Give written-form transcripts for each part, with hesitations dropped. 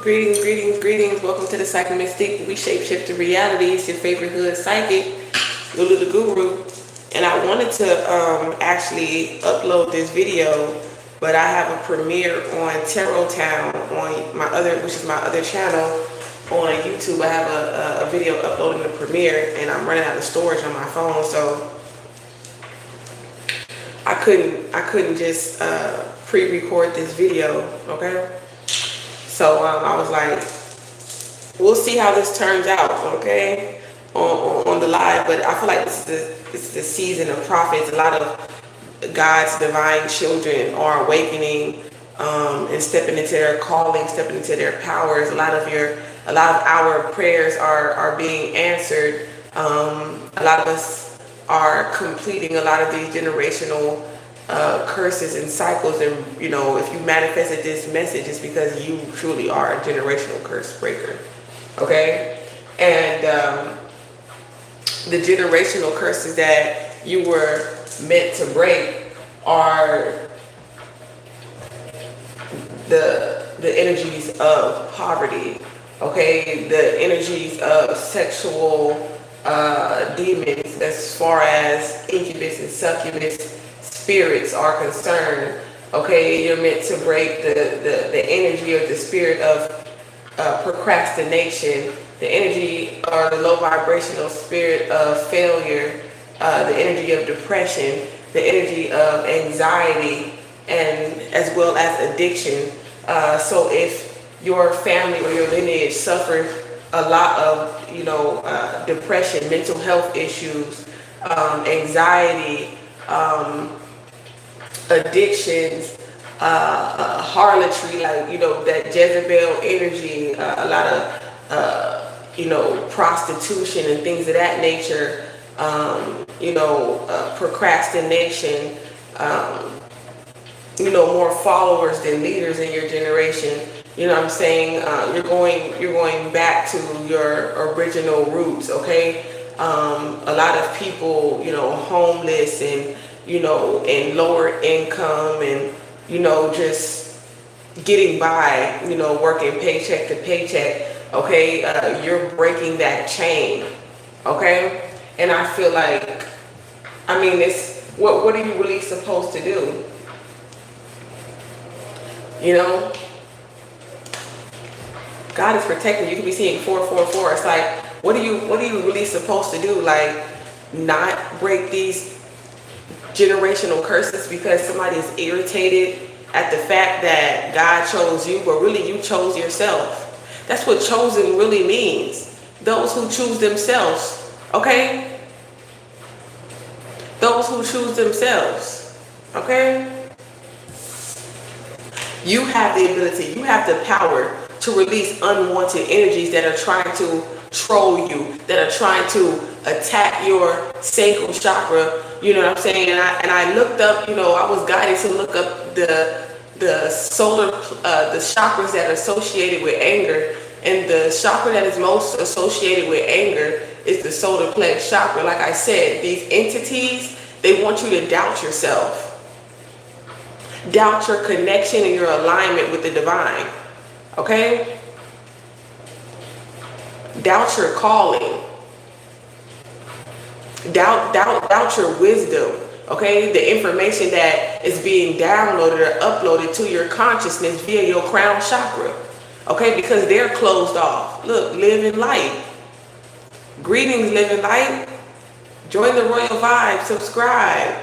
Greetings, greetings, greetings. Welcome to the Psychic Mystique. We shape shift the reality. It's your favorite hood psychic, Lulu the Guru. And I wanted to actually upload this video, but I have a premiere on Tarot Town on my other, which is my other channel on YouTube. I have a video uploading the premiere, and I'm running out of storage on my phone, so I couldn't just pre-record this video, okay? So I was like, we'll see how this turns out, okay, on the live. But I feel like this is the season of prophets. A lot of God's divine children are awakening and stepping into their calling, stepping into their powers. A lot of our prayers are being answered. A lot of us are completing a lot of these generational curses and cycles, and you know, if you manifested this message, it's because you truly are a generational curse breaker, okay? And the generational curses that you were meant to break are the energies of poverty, okay, the energies of sexual demons, as far as incubus and succubus spirits are concerned, okay? You're meant to break the energy of the spirit of procrastination, the energy or the low vibrational spirit of failure, the energy of depression, the energy of anxiety, and as well as addiction. So if your family or your lineage suffered a lot of, you know, depression, mental health issues, anxiety, addictions, harlotry, like, you know, that Jezebel energy, a lot of, you know, prostitution and things of that nature, you know, procrastination, you know, more followers than leaders in your generation. You know what I'm saying? You're going back to your original roots, okay? A lot of people, you know, homeless and, you know, and lower income and, you know, just getting by, you know, working paycheck to paycheck, okay? You're breaking that chain, okay? And I feel like, I mean, it's, what are you really supposed to do? You know? God is protecting you. You could be seeing 444. It's like, what are you really supposed to do? Like, not break these generational curses because somebody is irritated at the fact that God chose you, but really you chose yourself. That's what chosen really means. Those who choose themselves, okay? Those who choose themselves, okay? You have the ability, you have the power to release unwanted energies that are trying to troll you, that are trying to attack your sacral chakra. You know what I'm saying? And I looked up, you know, I was guided to look up the solar, the chakras that are associated with anger. And the chakra that is most associated with anger is the solar plex chakra. Like I said, these entities, they want you to doubt yourself. Doubt your connection and your alignment with the divine. Okay? Doubt your calling. Doubt your wisdom. Okay? The information that is being downloaded or uploaded to your consciousness via your crown chakra. Okay? Because they're closed off. Look, live in light. Greetings, live in light. Join the Royal Vibe. Subscribe.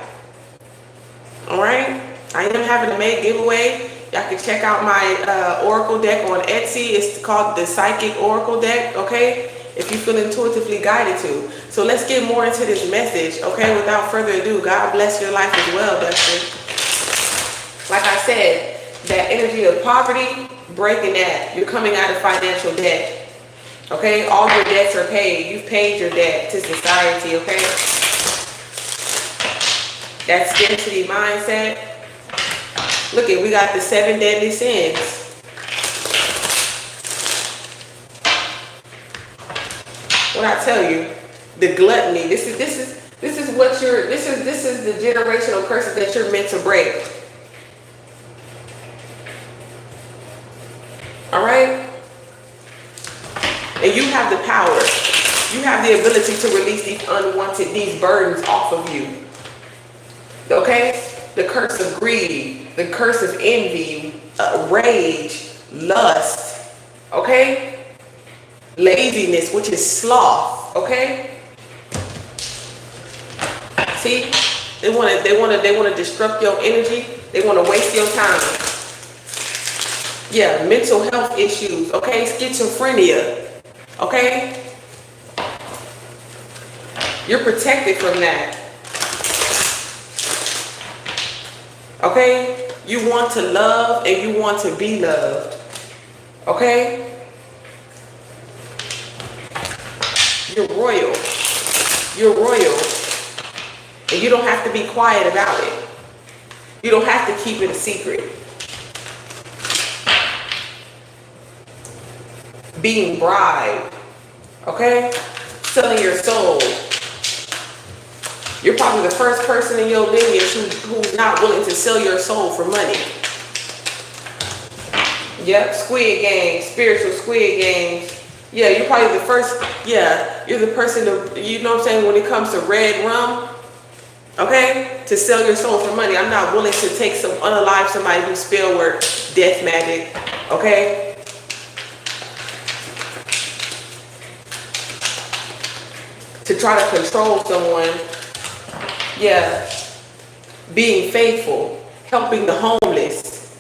Alright? I am having a May giveaway. Y'all can check out my Oracle deck on Etsy. It's called the Psychic Oracle deck, okay? If you feel intuitively guided to. So let's get more into this message, okay? Without further ado, God bless your life as well, Dustin. Like I said, that energy of poverty, breaking that. You're coming out of financial debt, okay? All your debts are paid. You've paid your debt to society, okay? That scarcity mindset. Look at, we got the 7 deadly sins. What I tell you, the gluttony. This is what you're. This is the generational curses that you're meant to break. All right. And you have the power. You have the ability to release these burdens off of you. Okay? The curse of greed, the curse of envy, rage, lust, okay? Laziness, which is sloth, okay? See? They want to disrupt your energy. They want to waste your time. Yeah, mental health issues, okay? Schizophrenia, okay? You're protected from that. Okay? You want to love and you want to be loved. Okay? You're royal. You're royal. And you don't have to be quiet about it. You don't have to keep it a secret. Being bribed. Okay? Selling your soul. You're probably the first person in your lineage who's not willing to sell your soul for money. Yep, Squid Games, spiritual Squid Games. Yeah, you're probably the first, yeah, you're the person, you know what I'm saying, when it comes to red rum, okay, to sell your soul for money. I'm not willing to take unalive somebody, do spell work, death magic, okay? To try to control someone. Yeah, being faithful, helping the homeless.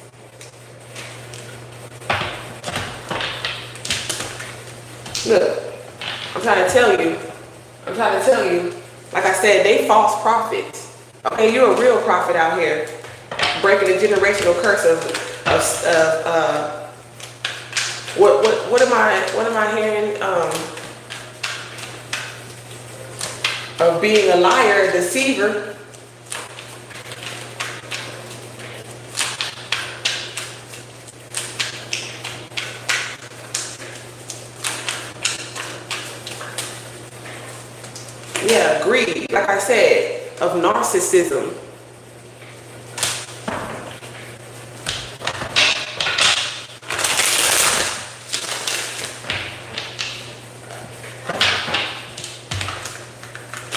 Look, I'm trying to tell you, like I said, they false prophets. Okay, you're a real prophet out here, breaking the generational curse of what am I hearing? Of being a liar, a deceiver. Yeah, greed, like I said, of narcissism.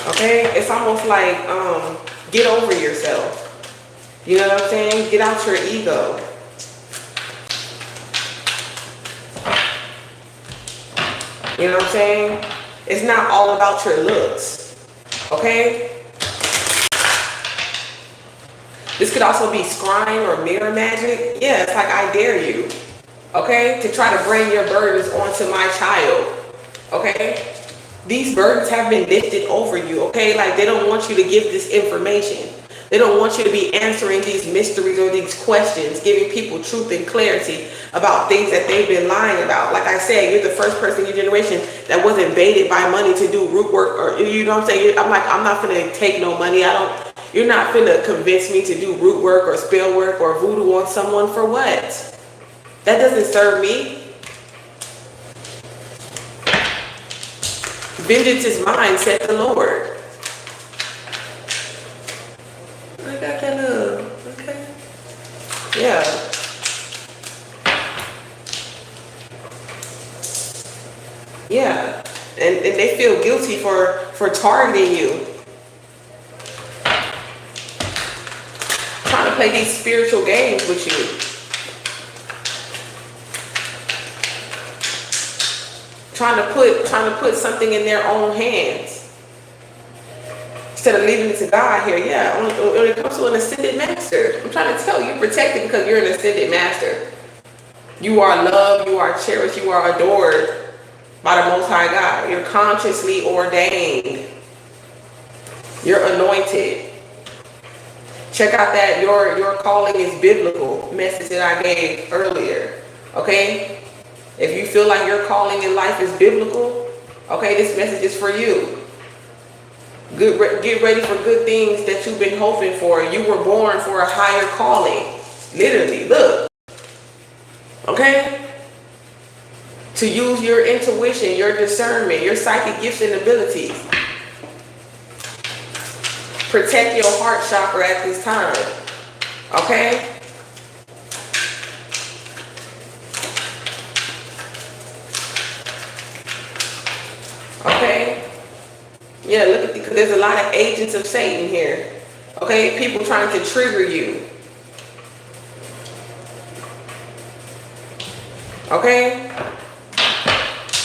Okay, it's almost like get over yourself. You know what I'm saying? Get out your ego. You know what I'm saying? It's not all about your looks. Okay? This could also be scrying or mirror magic. Yeah, it's like I dare you. Okay? To try to bring your burdens onto my child. Okay? These burdens have been lifted over you, okay? Like they don't want you to give this information. They don't want you to be answering these mysteries or these questions, giving people truth and clarity about things that they've been lying about. Like I said, you're the first person in your generation that wasn't baited by money to do root work, or you know what I'm saying? I'm like, I'm not gonna take no money. You're not gonna convince me to do root work or spell work or voodoo on someone for what? That doesn't serve me. Vengeance is mine, said the Lord. I got that okay. Yeah. Yeah. And they feel guilty for targeting you. Trying to play these spiritual games with you. Trying to put something in their own hands instead of leaving it to God here. Yeah, when it comes to an ascended master, I'm trying to tell you, you're protected because you're an ascended master. You are loved, you are cherished, you are adored by the Most High God. You're consciously ordained. You're anointed. Check out that your calling is biblical message that I gave earlier. Okay? If you feel like your calling in life is biblical, okay, this message is for you. Get ready for good things that you've been hoping for. You were born for a higher calling. Literally, look. Okay? To use your intuition, your discernment, your psychic gifts and abilities. Protect your heart chakra at this time. Okay? Yeah, look at because there's a lot of agents of Satan here. Okay, people trying to trigger you. Okay,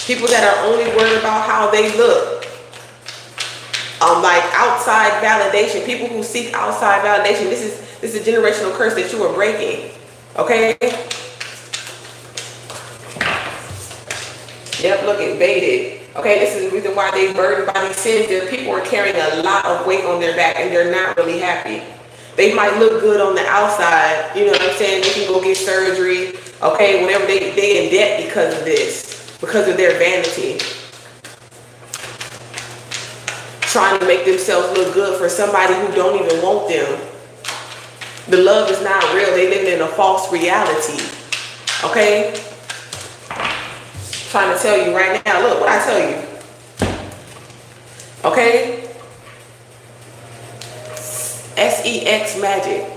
people that are only worried about how they look. Like outside validation. People who seek outside validation. This is a generational curse that you are breaking. Okay. Yep, look, it baited. Okay, this is the reason why they burdened by these sins. Their people are carrying a lot of weight on their back and they're not really happy. They might look good on the outside, you know what I'm saying? They can go get surgery, okay, whenever they in debt because of this, because of their vanity. Trying to make themselves look good for somebody who don't even want them. The love is not real. They live in a false reality, okay? Trying to tell you right now, look what I tell you. Okay? SEX magic.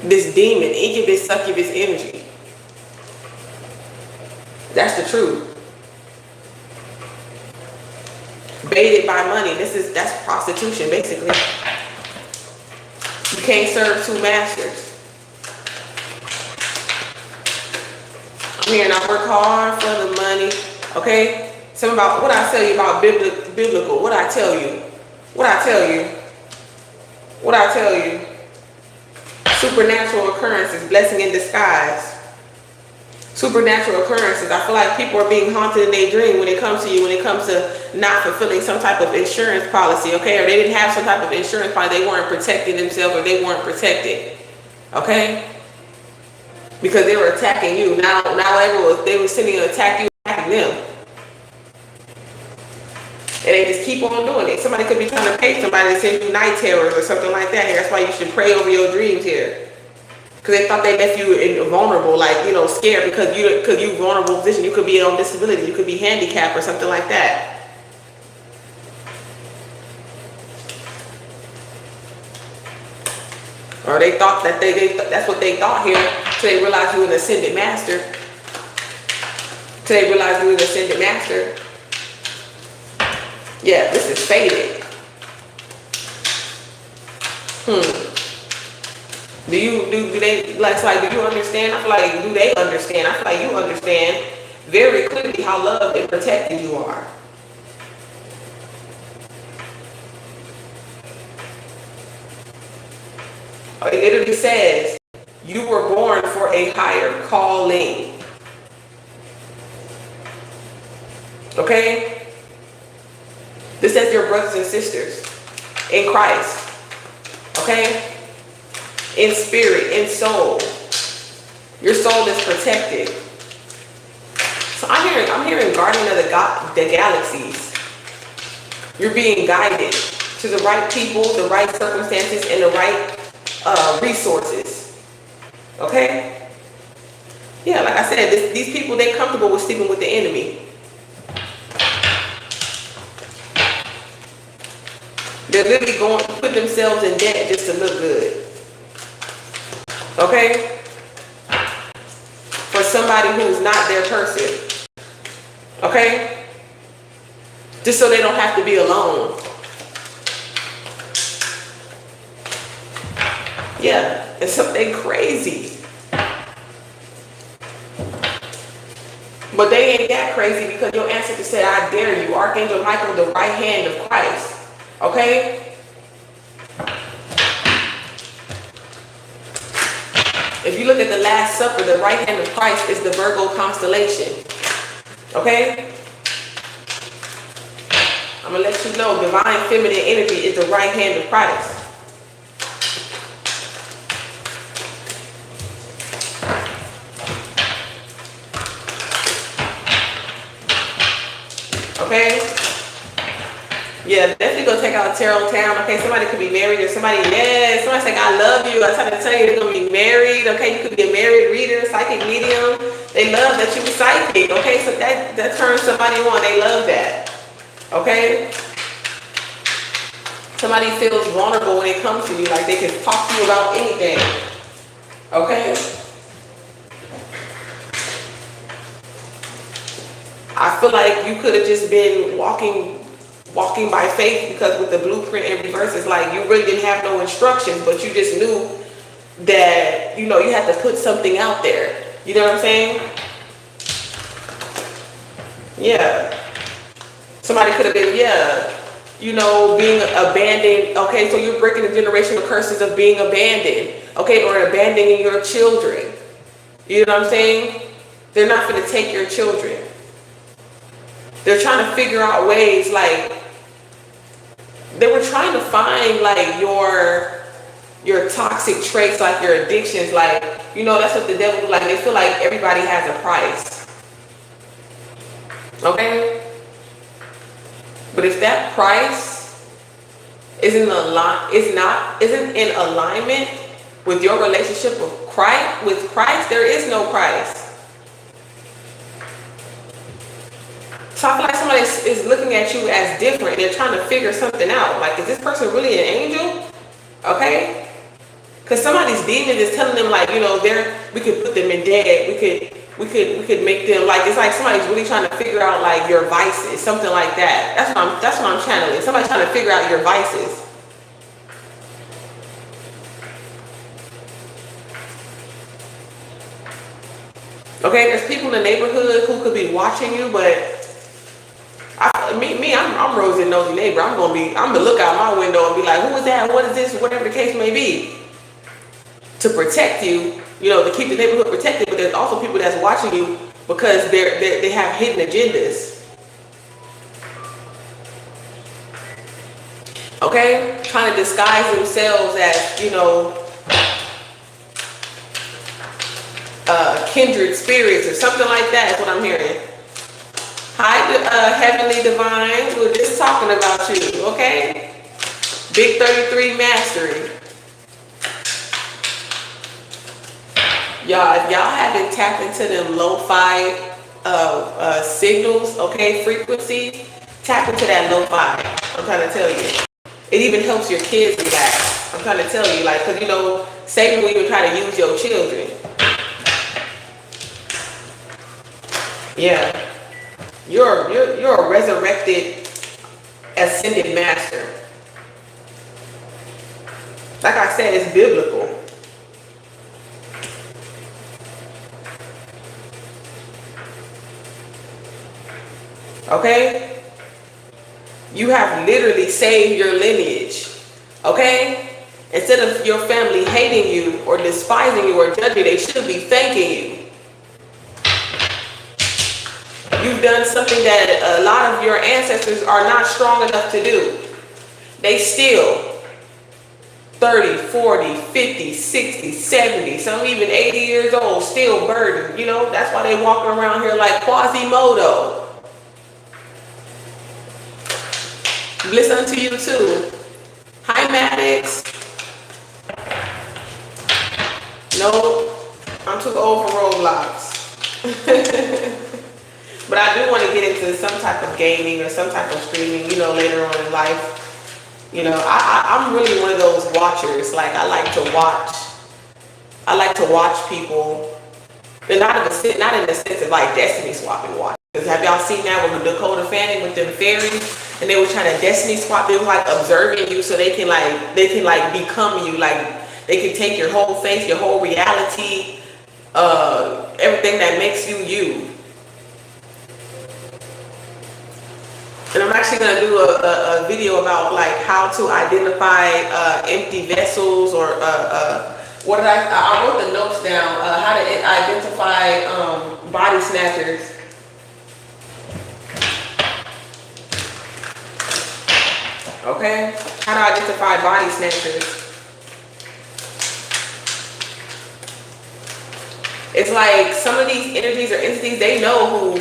This demon, incubus, succubus energy. That's the truth. Baited by money. That's prostitution, basically. You can't serve two masters. I'm here and I work hard for the money. Okay? Something about what I tell you about biblical. What I tell you. What I tell you. What I tell you. Supernatural occurrences. Blessing in disguise. Supernatural occurrences. I feel like people are being haunted in their dream when it comes to you, when it comes to not fulfilling some type of insurance policy, okay? Or they didn't have some type of insurance policy. They weren't protecting themselves or they weren't protected, okay? Because they were attacking you. Now they were sending an attack you, attacking them. And they just keep on doing it. Somebody could be trying to pay somebody to send you night terrors or something like that here. That's why you should pray over your dreams here. Because they thought they left you vulnerable, like, you know, scared because you vulnerable position. You could be on disability. You could be handicapped or something like that. Or they thought that that's what they thought here. Till they realized you were an ascended master. Till they realized you were an ascended master. Yeah, this is faded. Do you understand? I feel like, do they understand? I feel like you understand very clearly how loved and protected you are. It literally says, you were born for a higher calling. Okay? This says your brothers and sisters in Christ. Okay? In spirit, in soul. Your soul is protected. So I'm hearing guardian of the galaxies. You're being guided to the right people, the right circumstances, and the right resources. Okay? Yeah, like I said, these people, they're comfortable with sleeping with the enemy. They're literally going to put themselves in debt just to look good. Okay? For somebody who's not their person. Okay? Just so they don't have to be alone. Yeah, it's something crazy. But they ain't that crazy because your ancestor said, I dare you. Archangel Michael, the right hand of Christ. Okay? If you look at the Last Supper, the right hand of Christ is the Virgo constellation. Okay? I'm going to let you know, divine feminine energy is the right hand of Christ. Okay? Yeah, definitely go check out Tarot Town. Okay, somebody could be married or somebody saying, I love you. I try to tell you they're going to be married. Okay, you could be a married reader, psychic medium. They love that you be psychic. Okay, so that turns somebody on. They love that. Okay? Somebody feels vulnerable when it comes to you. Like they can talk to you about anything. Okay? I I feel like you could have just been walking by faith, because with the blueprint in reverse, it's like you really didn't have no instructions, but you just knew that, you know, you had to put something out there. You know what I'm saying? Yeah. Somebody could have been, yeah, you know, being abandoned. Okay, so you're breaking the generational curses of being abandoned. Okay, or abandoning your children. You know what I'm saying? They're not going to take your children. They're trying to figure out ways, like, they were trying to find, like, your toxic traits, like your addictions. Like, you know, that's what the devil do. Like, they feel like everybody has a price. Okay? But if that price isn't in alignment with your relationship with Christ, there is no price. So I feel like somebody is looking at you as different. They're trying to figure something out. Like, is this person really an angel? Okay? Because somebody's demon is telling them, like, you know, we could put them in debt. We could make them, like, it's like somebody's really trying to figure out, like, your vices, something like that. That's what I'm channeling. Somebody's trying to figure out your vices. Okay, there's people in the neighborhood who could be watching you, but I'm Rosie Nosy neighbor. I'm gonna look out my window and be like, who is that? What is this? Whatever the case may be. To protect you, you know, to keep the neighborhood protected. But there's also people that's watching you because they have hidden agendas. Okay, trying to disguise themselves as, you know, kindred spirits or something like that is what I'm hearing. Hi, Heavenly Divine. We're just talking about you, okay? Big 33 Mastery. Y'all, if y'all haven't tapped into them lo-fi signals, okay, frequencies, tap into that lo-fi. I'm trying to tell you. It even helps your kids relax. I'm trying to tell you, like, because, you know, Satan will even try to use your children. Yeah. You're a resurrected, ascended master. Like I said, it's biblical. Okay? You have literally saved your lineage. Okay? Instead of your family hating you or despising you or judging you, they should be thanking you. You've done something that a lot of your ancestors are not strong enough to do. They still 30, 40, 50, 60, 70, some even 80 years old, still burdened. You know, that's why they walking around here like Quasimodo. Bliss unto you too. Hi, Maddox. No, I'm too old for Roblox. But I do want to get into some type of gaming or some type of streaming, you know, later on in life. You know, I'm really one of those watchers. Like, I like to watch people. But not in the sense of like destiny swapping watch. Because have y'all seen that with Dakota Fanning with them fairies? And they were trying to destiny swap. They were like observing you so they can become you. Like, they can take your whole face, your whole reality, everything that makes you you. And I'm actually going to do a video about like how to identify empty vessels or what did I wrote the notes down, how to identify body snatchers. Okay, how to identify body snatchers. It's like some of these energies or entities, they know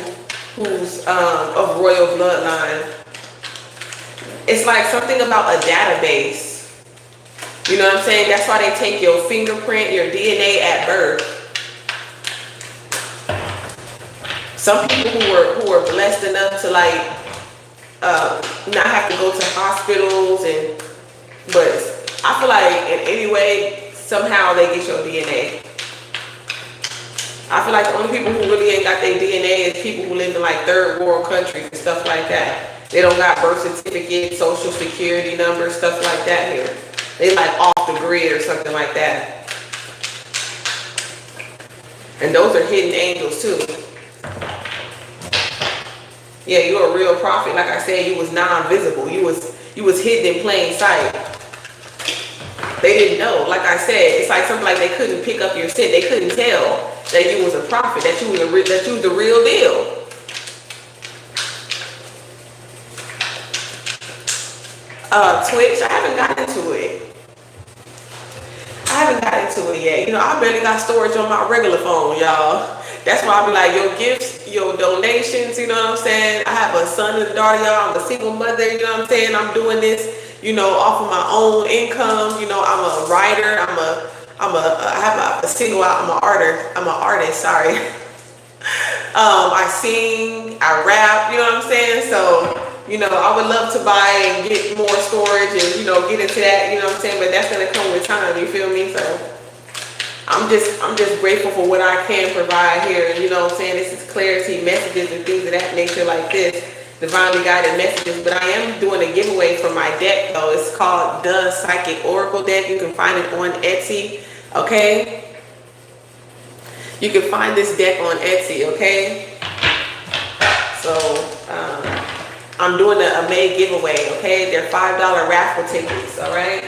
who's of royal bloodline. It's like something about a database. You know what I'm saying? That's why they take your fingerprint, your DNA at birth. Some people who were blessed enough to like not have to go to hospitals, but I feel like in any way, somehow they get your DNA. I feel like the only people who really ain't got their DNA is people who live in like third world countries and stuff like that. They don't got birth certificate, social security number, stuff like that here. They like off the grid or something like that. And those are hidden angels too. Yeah, you're a real prophet. Like I said, you was non-visible. You was hidden in plain sight. They didn't know. Like I said, it's like something like they couldn't pick up your scent. They couldn't tell that you was a prophet, that you was the real deal. Twitch, I haven't got into it. Yet. You know, I barely got storage on my regular phone, y'all. That's why I be like, your gifts, your donations, you know what I'm saying? I have a son and a daughter, y'all. I'm a single mother, you know what I'm saying? I'm doing this, you know, off of my own income. You know, I'm a writer. I'm an artist, sorry. I sing, I rap, you know what I'm saying? So, you know, I would love to buy and get more storage and, you know, get into that, you know what I'm saying? But that's gonna come with time, you feel me? So I'm just grateful for what I can provide here. And you know what I'm saying? This is clarity messages and things of that nature like this. Divinely guided messages. But I am doing a giveaway for my deck though. It's called the Psychic Oracle deck. You can find it on Etsy. Okay? You can find this deck on Etsy, okay? So I'm doing a May giveaway, okay? They're $5 raffle tickets, all right?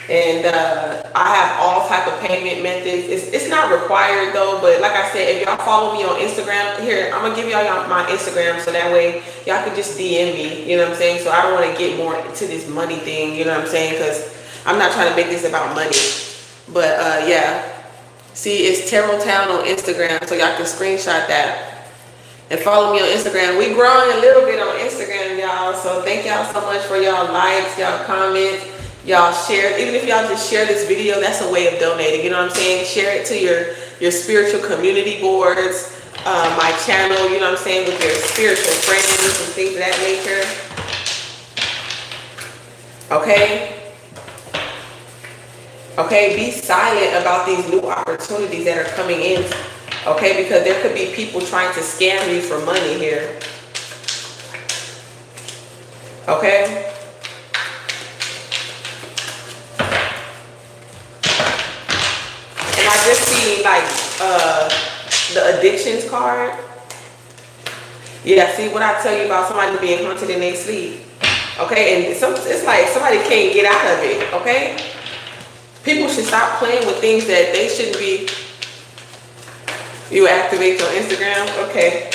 And I have all type of payment methods. It's not required though, but like I said, if y'all follow me on Instagram, here, I'm gonna give y'all my Instagram so that way y'all can just DM me, you know what I'm saying? So I don't want to get more into this money thing, you know what I'm saying? Because I'm not trying to make this about money. But yeah, see, it's Tarot Town on Instagram, so y'all can screenshot that. And follow me on Instagram. We growing a little bit on Instagram, y'all. So thank y'all so much for y'all likes, y'all comments, y'all share. Even if y'all just share this video, that's a way of donating. You know what I'm saying? Share it to your spiritual community boards, my channel, you know what I'm saying, with your spiritual friends and things of that nature. Okay? Okay, be silent about these new opportunities that are coming in. Okay, because there could be people trying to scam you for money here. Okay? And I just see like the addictions card. Yeah, see what I tell you about somebody being haunted in their sleep. Okay, and it's like somebody can't get out of it, okay? People should stop playing with things that they shouldn't be. You activate your Instagram? Okay.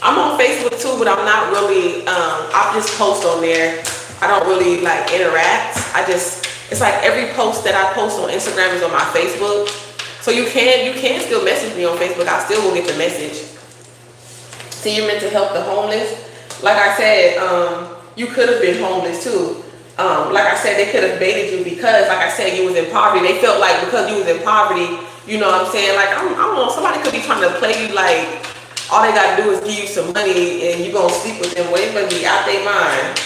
I'm on Facebook too, but I'm not really, I just post on there. I don't really like interact. It's like every post that I post on Instagram is on my Facebook. So you can still message me on Facebook. I still will get the message. See, you're meant to help the homeless. Like I said, you could have been homeless too. Like I said, they could have baited you because, like I said, you was in poverty. They felt like because you was in poverty, you know what I'm saying? Like, I don't know, somebody could be trying to play you like, all they got to do is give you some money and you're going to sleep with them. Well, they must be out their mind.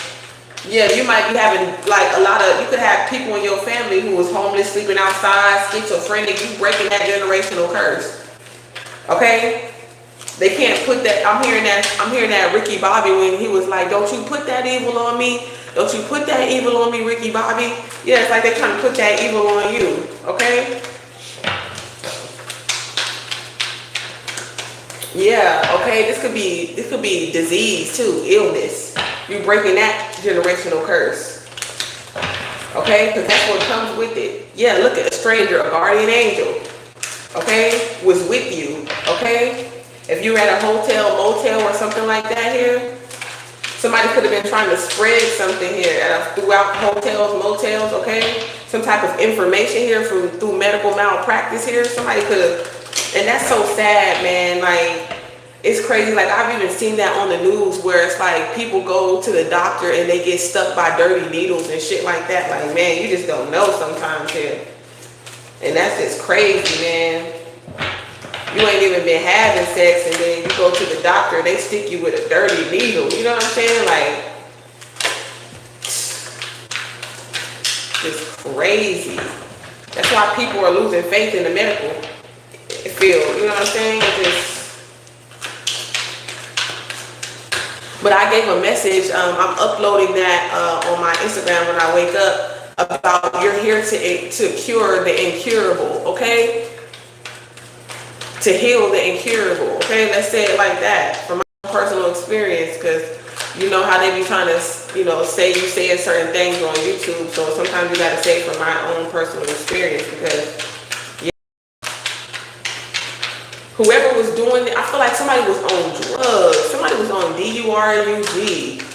Yeah, you might be having like you could have people in your family who was homeless, sleeping outside, schizophrenic. You breaking that generational curse. Okay? They can't put that, I'm hearing that Ricky Bobby when he was like, don't you put that evil on me. Don't you put that evil on me, Ricky Bobby. Yeah, it's like they're trying to put that evil on you. Okay? Yeah, okay, this could be disease too, illness. You breaking that generational curse. Okay, because that's what comes with it. Yeah, look at a stranger, a guardian angel. Okay, was with you. Okay, if you're at a hotel, motel, or something like that here, somebody could have been trying to spread something here throughout hotels, motels. Okay, some type of information here through medical malpractice here. Somebody could have. And that's so sad, man. Like, it's crazy. Like, I've even seen that on the news where it's like people go to the doctor and they get stuck by dirty needles and shit like that. Like, man, you just don't know sometimes here. And that's just crazy, man. You ain't even been having sex and then you go to the doctor, they stick you with a dirty needle. You know what I'm saying? Like, it's crazy. That's why people are losing faith in the medical. field. You know what I'm saying? But I gave a message. I'm uploading that on my Instagram when I wake up, about you're here to cure the incurable, okay? To heal the incurable, okay? Let's say it like that from my personal experience, because you know how they be trying to, say you saying certain things on YouTube. So sometimes you got to say it from my own personal experience, because whoever was doing it, I feel like somebody was on drugs. Somebody was on DURUG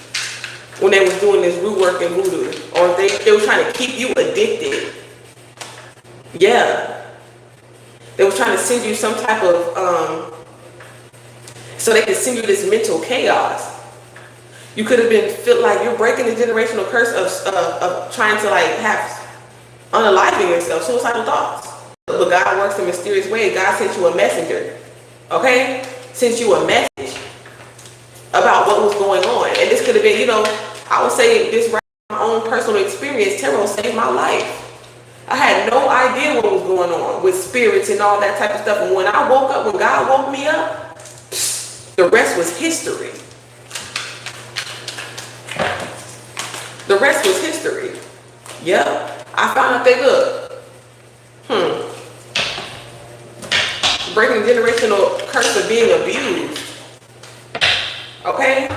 when they was doing this root work and voodoo. Or they were trying to keep you addicted. Yeah. They were trying to send you some type of, so they could send you this mental chaos. You could have feel like you're breaking the generational curse of trying to have unaliving yourself, suicidal thoughts. But God works in mysterious ways. God sent you a messenger, okay? Sent you a message about what was going on. And this could have been, I would say this right from my own personal experience, tarot saved my life. I had no idea what was going on with spirits and all that type of stuff. And when I woke up, when God woke me up, the rest was history. The rest was history. Yep. I found out they breaking the generational curse of being abused. Okay?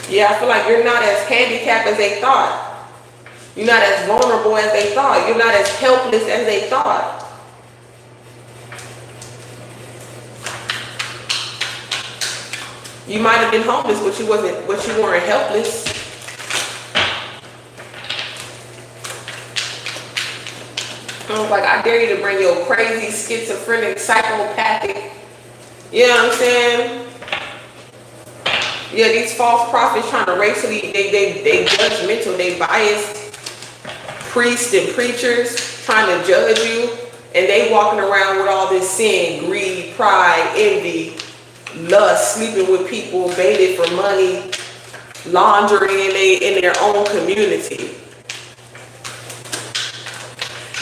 Yeah, I feel like you're not as handicapped as they thought. You're not as vulnerable as they thought. You're not as helpless as they thought. You might have been homeless, but you weren't helpless. I was like, I dare you to bring your crazy, schizophrenic, psychopathic, you know what I'm saying? Yeah, these false prophets trying to racially, they judgmental, they biased priests and preachers trying to judge you, and they walking around with all this sin, greed, pride, envy, lust, sleeping with people, baited for money, laundering in their own community.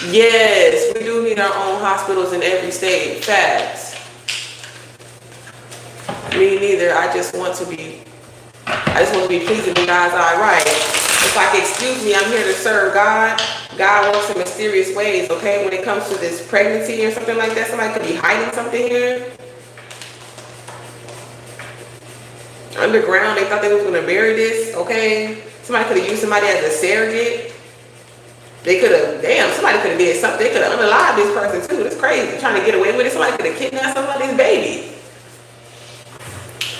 Yes, we do need our own hospitals in every state. Facts. Me neither. I just want to be pleasing in God's eye, right? It's like, excuse me, I'm here to serve God. God works in mysterious ways, okay? When it comes to this pregnancy or something like that, somebody could be hiding something here. Underground, they thought they was gonna bury this, okay? Somebody could have used somebody as a surrogate. They could have, somebody could have did something. They could have unalived this person too. That's crazy. Trying to get away with it. Somebody could have kidnapped somebody's baby.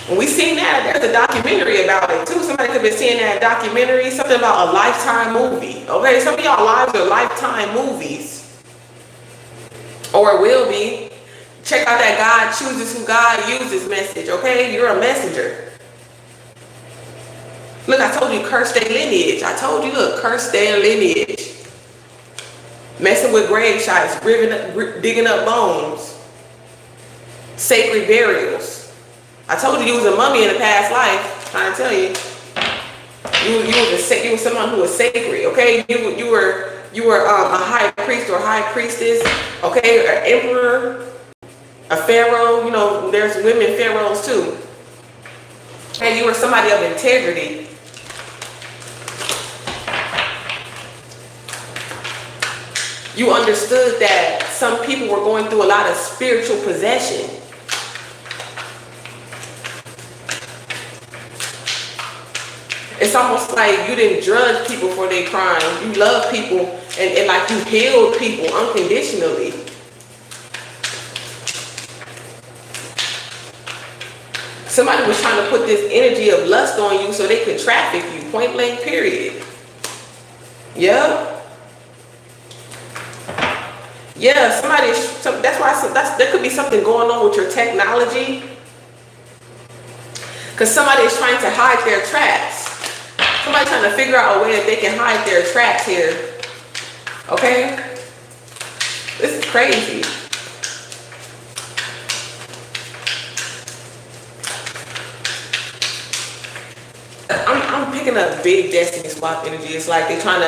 When we seen that, there's a documentary about it too. Somebody could have been seeing that documentary, something about a Lifetime movie. Okay, some of y'all lives are Lifetime movies. Or it will be. Check out that God chooses who God uses message, okay? You're a messenger. Look, I told you, curse their lineage. I told you, look, curse their lineage. Messing with grave sites, digging up bones, sacred burials. I told you was a mummy in a past life. Trying to tell you, you were someone who was sacred. Okay, you were a high priest or high priestess. Okay, an emperor, a pharaoh. You know, there's women pharaohs too. And you were somebody of integrity. You understood that some people were going through a lot of spiritual possession. It's almost like you didn't judge people for their crimes. You love people and like you healed people unconditionally. Somebody was trying to put this energy of lust on you so they could traffic you, point blank, period. Yeah. Yeah, that's why there could be something going on with your technology. Because somebody is trying to hide their tracks. Somebody's trying to figure out a way that they can hide their tracks here. Okay? This is crazy. I'm picking up big destiny swap energy. It's like they're trying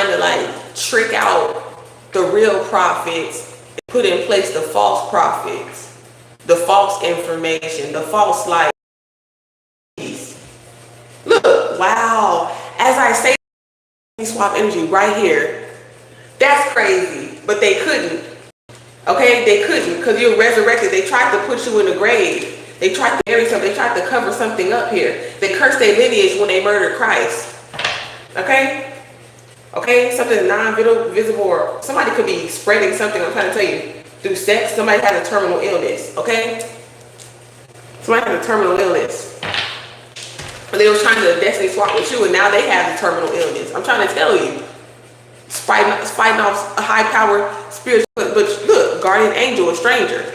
to like trick out the real prophets, put in place the false prophets, the false information, the false light. Look, wow. As I say, swap energy right here. That's crazy, but they couldn't. Okay, they couldn't because you're resurrected. They tried to put you in the grave. They tried to bury something. They tried to cover something up here. They cursed their lineage when they murdered Christ. Okay? Okay? Something non-visible, or somebody could be spreading something, I'm trying to tell you, through sex. Somebody has a terminal illness. Okay? Somebody has a terminal illness. And they were trying to destiny swap with you, and now they have the terminal illness. I'm trying to tell you. Fighting off a high power spiritual, but look, guardian angel, a stranger.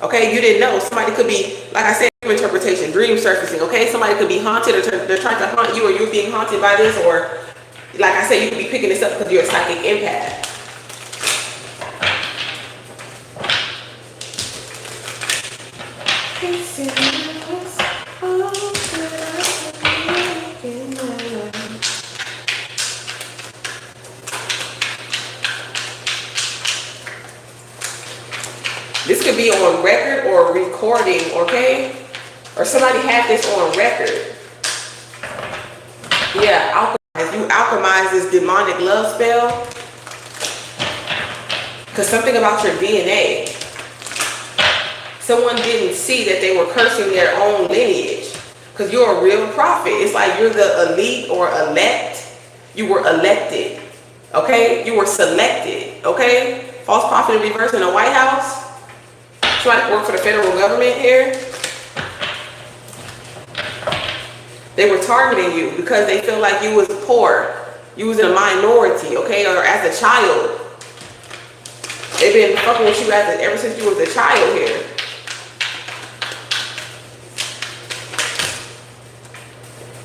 Okay, you didn't know. Somebody could be, like I said, dream interpretation, dream surfacing. Okay, somebody could be haunted, or they're trying to haunt you, or you're being haunted by this, or like I said, you could be picking this up because you're a psychic empath. This could be on record or recording, okay? Or somebody had this on record. Yeah, alchemize. You alchemize this demonic love spell. Because something about your DNA. Someone didn't see that they were cursing their own lineage. Because you're a real prophet. It's like you're the elite or elect. You were elected. Okay? You were selected. Okay? False prophet in reverse in the White House. Somebody work for the federal government here. They were targeting you because they feel like you was poor. You was in a minority, okay? Or as a child. They've been fucking with you ever since you was a child here.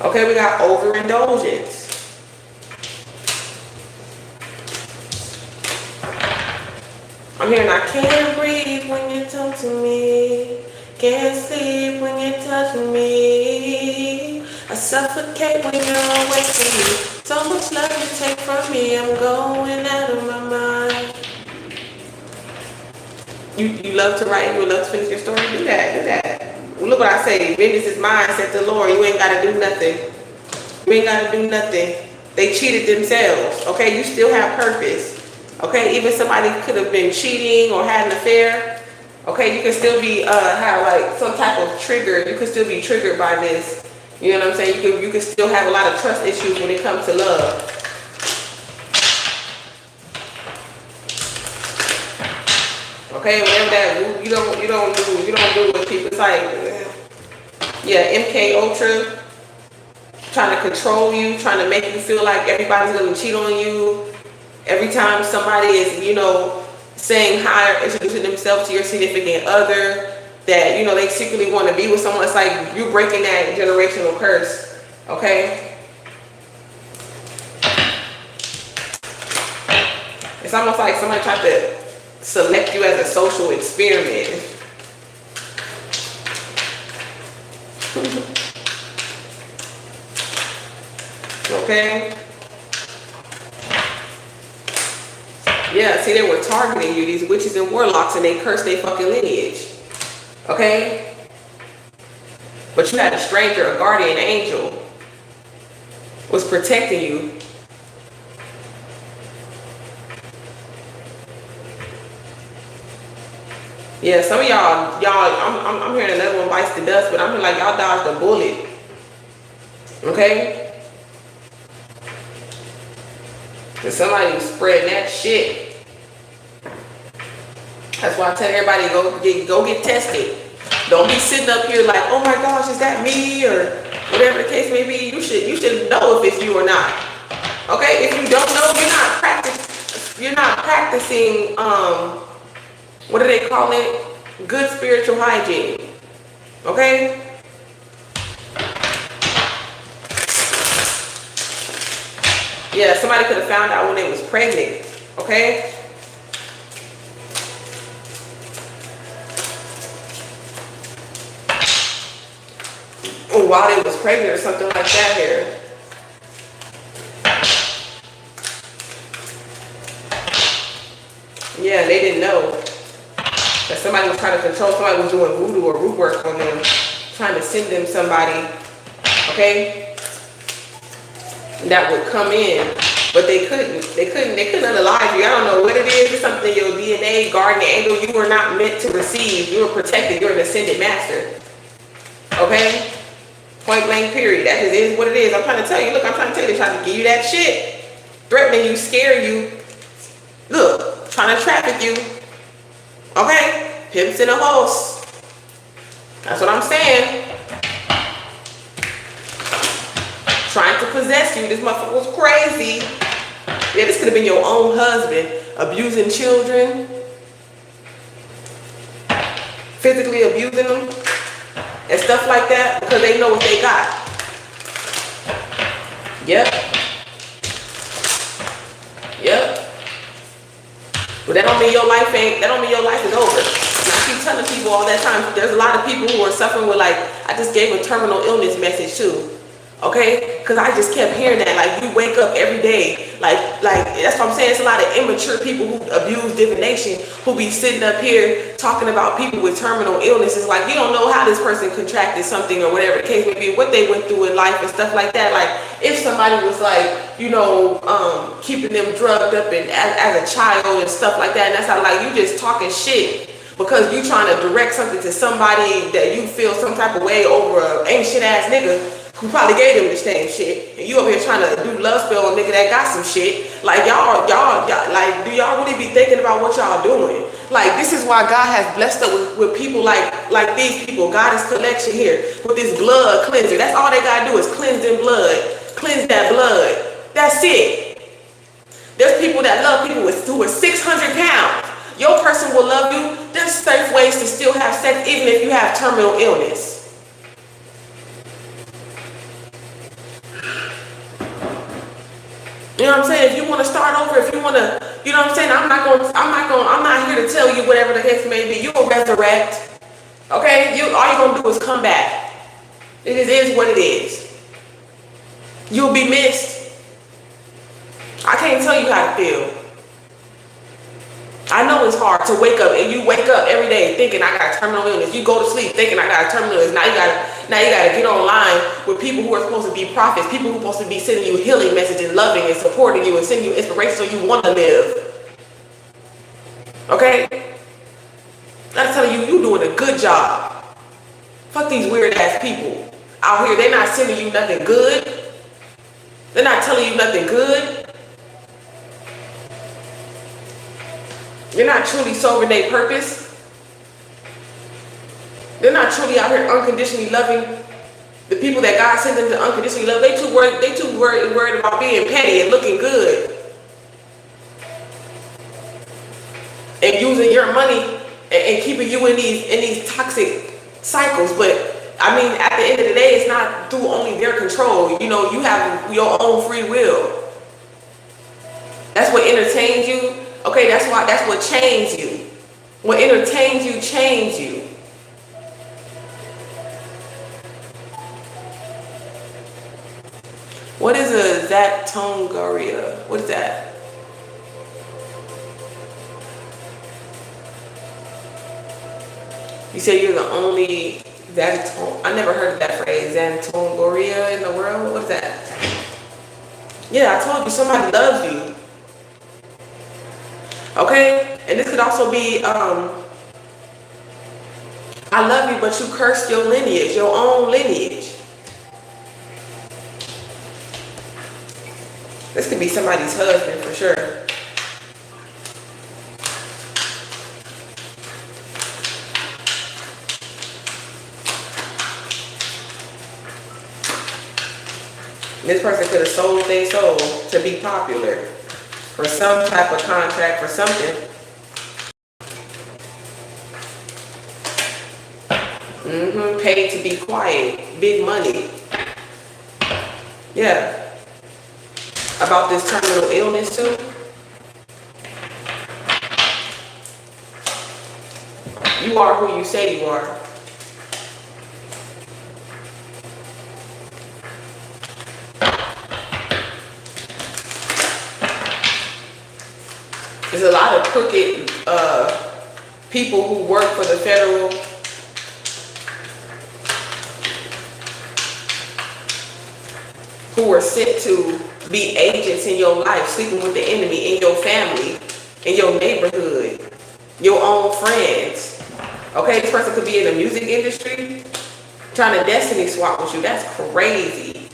Okay, we got overindulgence. I'm hearing I can't breathe when you talk to me. Can't sleep when you touch me. I suffocate when you're away from me. So much love you take from me. I'm going out of my mind. You love to write. You love to finish your story. Do that. Do that. Well, look what I say. Vengeance is mine, said the Lord. You ain't got to do nothing. You ain't got to do nothing. They cheated themselves. Okay, you still have purpose. Okay, even somebody could have been cheating or had an affair. Okay, you can still be have like some type of trigger. You can still be triggered by this. You know what I'm saying? You can still have a lot of trust issues when it comes to love. Okay, whatever that you don't do with people. It's like, yeah, MK Ultra trying to control you, trying to make you feel like everybody's gonna cheat on you. Every time somebody is, you know, saying hi or introducing themselves to your significant other, that, you know, they secretly want to be with someone, it's like you breaking that generational curse, okay? It's almost like somebody tried to select you as a social experiment. Okay? Yeah, see, they were targeting you, these witches and warlocks, and they cursed their fucking lineage. Okay? But you had a stranger, a guardian angel, was protecting you. Yeah, some of y'all, I'm hearing another one bites the dust, but I'm hearing like y'all dodged a bullet. Okay? And somebody was spreading that shit. That's why I tell everybody go get tested. Don't be sitting up here like, oh my gosh, is that me, or whatever the case may be. You should know if it's you or not. Okay, if you don't know, you're not practicing what do they call it? Good spiritual hygiene. Okay? Yeah, somebody could have found out when they was pregnant. Okay? Oh, while they was pregnant or something like that here. Yeah, they didn't know that somebody was trying to control, somebody was doing voodoo or root work on them, trying to send them somebody, okay, that would come in, but they couldn't unalive you. I don't know what it is. It's something in your DNA, guardian angel. You were not meant to receive. You were protected. You're an ascended master. Okay? Point blank period. That is what it is. I'm trying to tell you. Look, I'm trying to tell you. They're trying to give you that shit. Threatening you, scare you. Look, trying to traffic you. Okay? Pimps in a host. That's what I'm saying. Trying to possess you. This motherfucker was crazy. Yeah, this could have been your own husband. Abusing children. Physically abusing them. And stuff like that. Because they know what they got. Yep. Yep. But that don't mean your life is over. And I keep telling people all that time, there's a lot of people who are suffering with, like, I just gave a terminal illness message too. Okay? Because I just kept hearing that. Like, you wake up every day. Like that's what I'm saying. It's a lot of immature people who abuse divination who be sitting up here talking about people with terminal illnesses. Like, you don't know how this person contracted something or whatever the case may be, what they went through in life and stuff like that. Like, if somebody was like, you know, keeping them drugged up and as a child and stuff like that, and that's how, like, you just talking shit because you trying to direct something to somebody that you feel some type of way over a ain't shit ass nigga who probably gave them the same shit, and you over here trying to do love spell on a nigga that got some shit. Like, y'all, like, do y'all really be thinking about what y'all doing? Like, this is why God has blessed us with people like these people. God is collection here with this blood cleanser. That's all they gotta do is cleanse them blood, cleanse that blood. That's it. There's people that love people who are 600 pounds. Your person will love you. There's safe ways to still have sex even if you have terminal illness. You know what I'm saying? If you want to start over, if you want to, you know what I'm saying? I'm not here to tell you whatever the case may be. You will resurrect. Okay? All you're going to do is come back. It is what it is. You'll be missed. I can't tell you how to feel. I know it's hard to wake up, and you wake up every day thinking I got a terminal illness. You go to sleep thinking I got a terminal illness. Now you gotta get online with people who are supposed to be prophets, people who are supposed to be sending you healing messages and loving and supporting you and sending you inspiration so you want to live. Okay? I'm telling you, you're doing a good job. Fuck these weird ass people out here. They're not sending you nothing good. They're not telling you nothing good. You're not truly serving their purpose. They're not truly out here unconditionally loving the people that God sent them to unconditionally love. They too worried about being petty and looking good. And using your money and keeping you in these toxic cycles. But I mean, at the end of the day, it's not through only their control. You know, you have your own free will. That's what entertains you. Okay, that's what chains you. What entertains you, chains you. What is a Zatongaria? What is that? You say you're the only I never heard of that phrase, Zatongaria in the world. What's that? Yeah, I told you somebody loves you. Okay? And this could also be, I love you, but you cursed your lineage, your own lineage. This could be somebody's husband for sure. This person could have sold their soul to be popular. For some type of contract, for something. Paid to be quiet. Big money. Yeah. About this terminal illness too. You are who you say you are. There's a lot of crooked people who work for the federal who were sent to be agents in your life, sleeping with the enemy, in your family, in your neighborhood, your own friends. Okay, this person could be in the music industry, trying to destiny swap with you. That's crazy.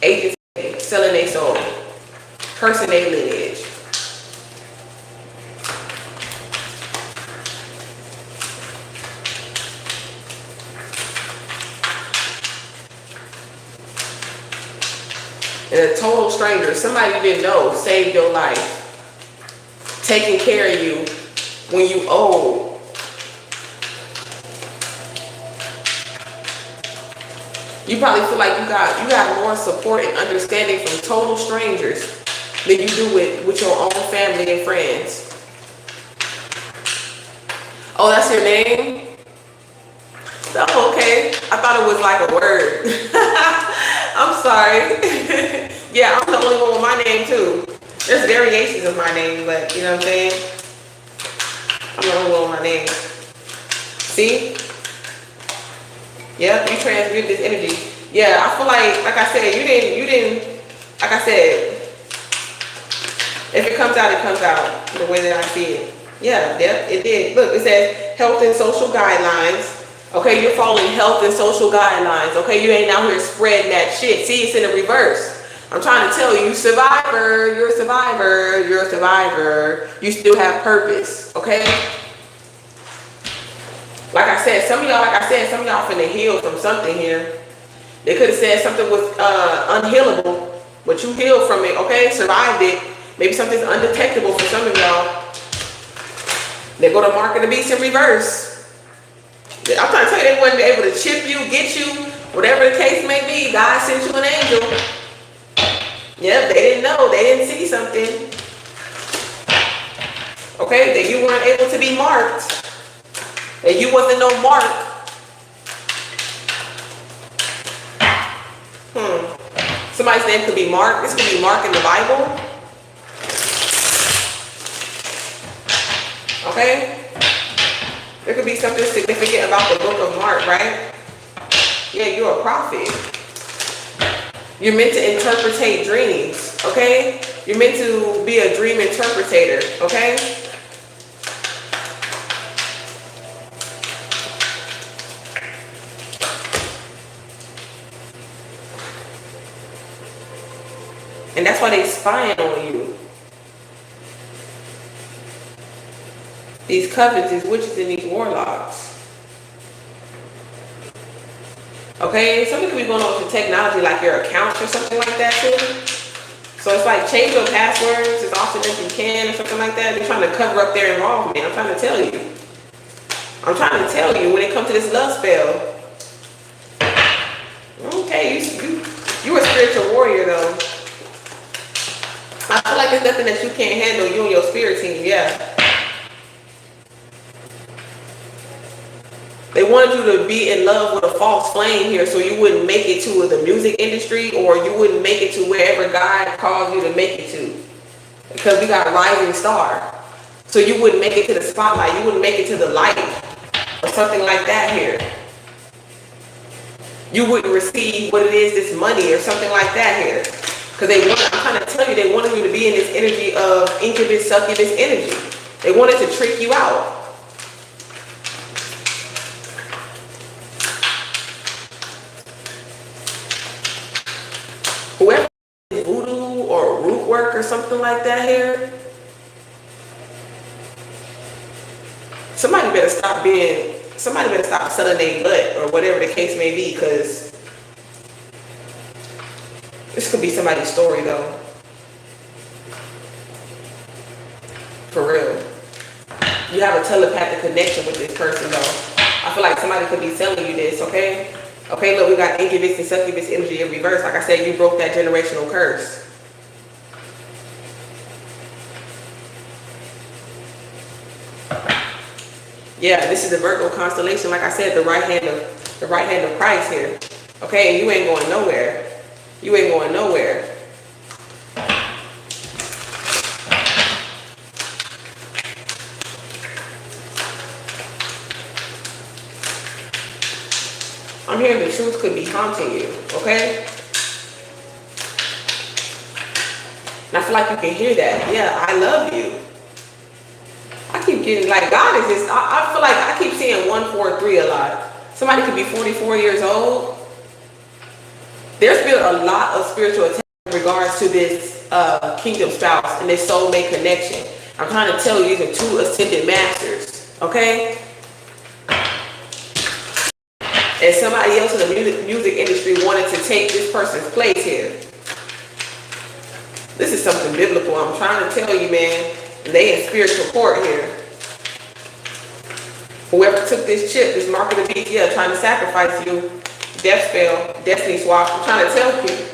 Agents selling their soul, cursing their lineage. And a total stranger, somebody you didn't know, saved your life, taking care of you when you old. You probably feel like you got more support and understanding from total strangers than you do with your own family and friends. Oh, that's your name? Oh, okay. I thought it was like a word. I'm sorry. Yeah, I'm the only one with my name too. There's variations of my name, but you know what I'm saying? I'm the only one with my name. See? Yep, you transmute this energy. Yeah, I feel like I said, you didn't, like I said, if it comes out the way that I see it. Yeah, it did. Look, it says health and social guidelines. Okay, you're following health and social guidelines. Okay, you ain't out here spreading that shit. See, it's in the reverse. I'm trying to tell you, survivor, you're a survivor, you're a survivor. You still have purpose, okay? Like I said, some of y'all finna heal from something here. They could have said something was unhealable, but you healed from it, okay? Survived it. Maybe something's undetectable for some of y'all. They go to mark of the beast in reverse. I'm trying to tell you, they wouldn't be able to chip you, get you, whatever the case may be. God sent you an angel. Yep, they didn't know. They didn't see something. Okay, that you weren't able to be marked. That you wasn't no mark. Somebody's name could be Mark. This could be Mark in the Bible. Okay? There could be something significant about the book of Mark, right? Yeah, you're a prophet. You're meant to interpretate dreams, okay? You're meant to be a dream interpretator, okay? And that's why they spying on you. These covens, these witches, and these warlocks. Okay, something could be going on with the technology, like your accounts or something like that too. So it's like change your passwords as often as you can or something like that. They're trying to cover up their involvement. I'm trying to tell you. I'm trying to tell you when it comes to this love spell. Okay, you a spiritual warrior though. I feel like there's nothing that you can't handle, you and your spirit team, yeah. They wanted you to be in love with a false flame here so you wouldn't make it to the music industry, or you wouldn't make it to wherever God called you to make it to. Because we got a rising star. So you wouldn't make it to the spotlight, you wouldn't make it to the light, or something like that here. You wouldn't receive what it is, this money or something like that here. Because I'm trying to tell you, they wanted you to be in this energy of incubus, succubus energy. They wanted to trick you out. Whoever did voodoo or root work or something like that here, somebody better stop selling their butt or whatever the case may be, because this could be somebody's story though. For real. You have a telepathic connection with this person though. I feel like somebody could be selling you this, okay? Okay, look, we got incubus and succubus energy in reverse. Like I said, you broke that generational curse. Yeah, this is the Virgo constellation. Like I said, the right hand of Christ here. Okay, and you ain't going nowhere. You ain't going nowhere. hearing the truth could be haunting you, okay? And I feel like you can hear that. Yeah, I love you. I keep getting, like, God is just, I feel like I keep seeing 143 a lot. Somebody could be 44 years old. There's been a lot of spiritual attack in regards to this kingdom spouse and this soulmate connection. I'm trying to tell you, these are two ascended masters, okay? And somebody else in the music industry wanted to take this person's place here. This is something biblical. I'm trying to tell you, man. They in spiritual court here. Whoever took this chip, this mark of the beast, yeah, trying to sacrifice you. Death spell, destiny swap. I'm trying to tell you.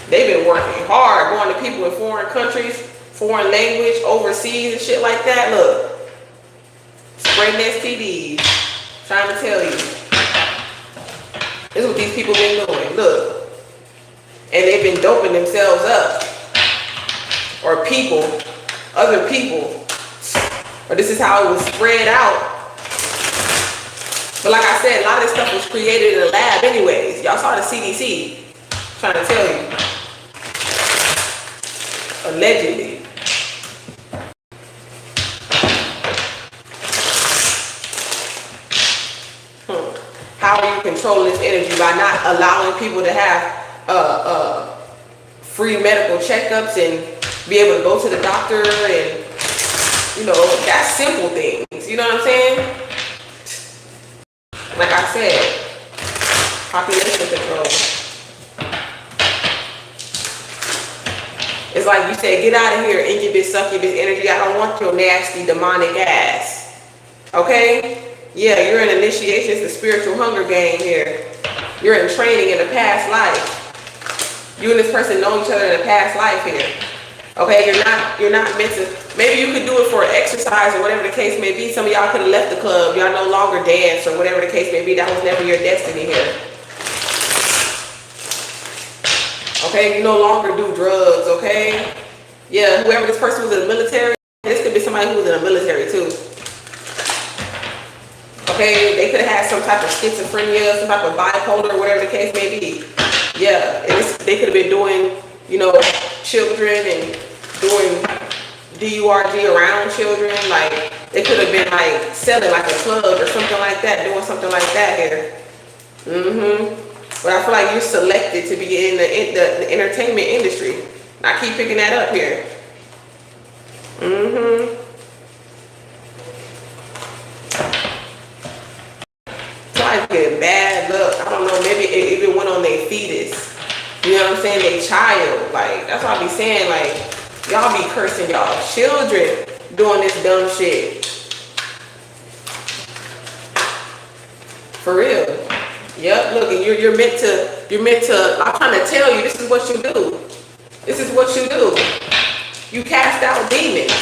They've been working hard, going to people in foreign countries, foreign language, overseas and shit like that. Look. Spreading STDs. Trying to tell you. This is what these people been doing. Look. And they've been doping themselves up. Or people. Other people. Or this is how it was spread out. But like I said, a lot of this stuff was created in a lab anyways. Y'all saw the CDC. I'm trying to tell you. Allegedly. How are you controlling this energy? By not allowing people to have free medical checkups and be able to go to the doctor and, you know, that's simple things. You know what I'm saying? Like I said, population control. It's like you said, get out of here, incubus, succubus energy. I don't want your nasty, demonic ass. Okay? Yeah, you're in initiation. It's the spiritual hunger game here. You're in training in a past life. You and this person know each other in a past life here. Okay, you're not meant to. Maybe you could do it for exercise or whatever the case may be. Some of y'all could have left the club. Y'all no longer dance or whatever the case may be. That was never your destiny here. Okay, you no longer do drugs, okay? Yeah, whoever this person was in the military, this could be somebody who was in the military too. Okay, they could have had some type of schizophrenia, some type of bipolar, or whatever the case may be. Yeah, they could have been doing, you know, children and doing DURG around children. Like, they could have been like selling like a club or something like that, doing something like that here. But I feel like you're selected to be in the entertainment industry. I keep picking that up here. Somebody's getting bad luck. I don't know, maybe it even went on their fetus. You know what I'm saying? They child. Like, that's what I be saying. Like, y'all be cursing y'all children doing this dumb shit. For real. Yep, look, and you're meant to, I'm trying to tell you, this is what you do. This is what you do. You cast out demons.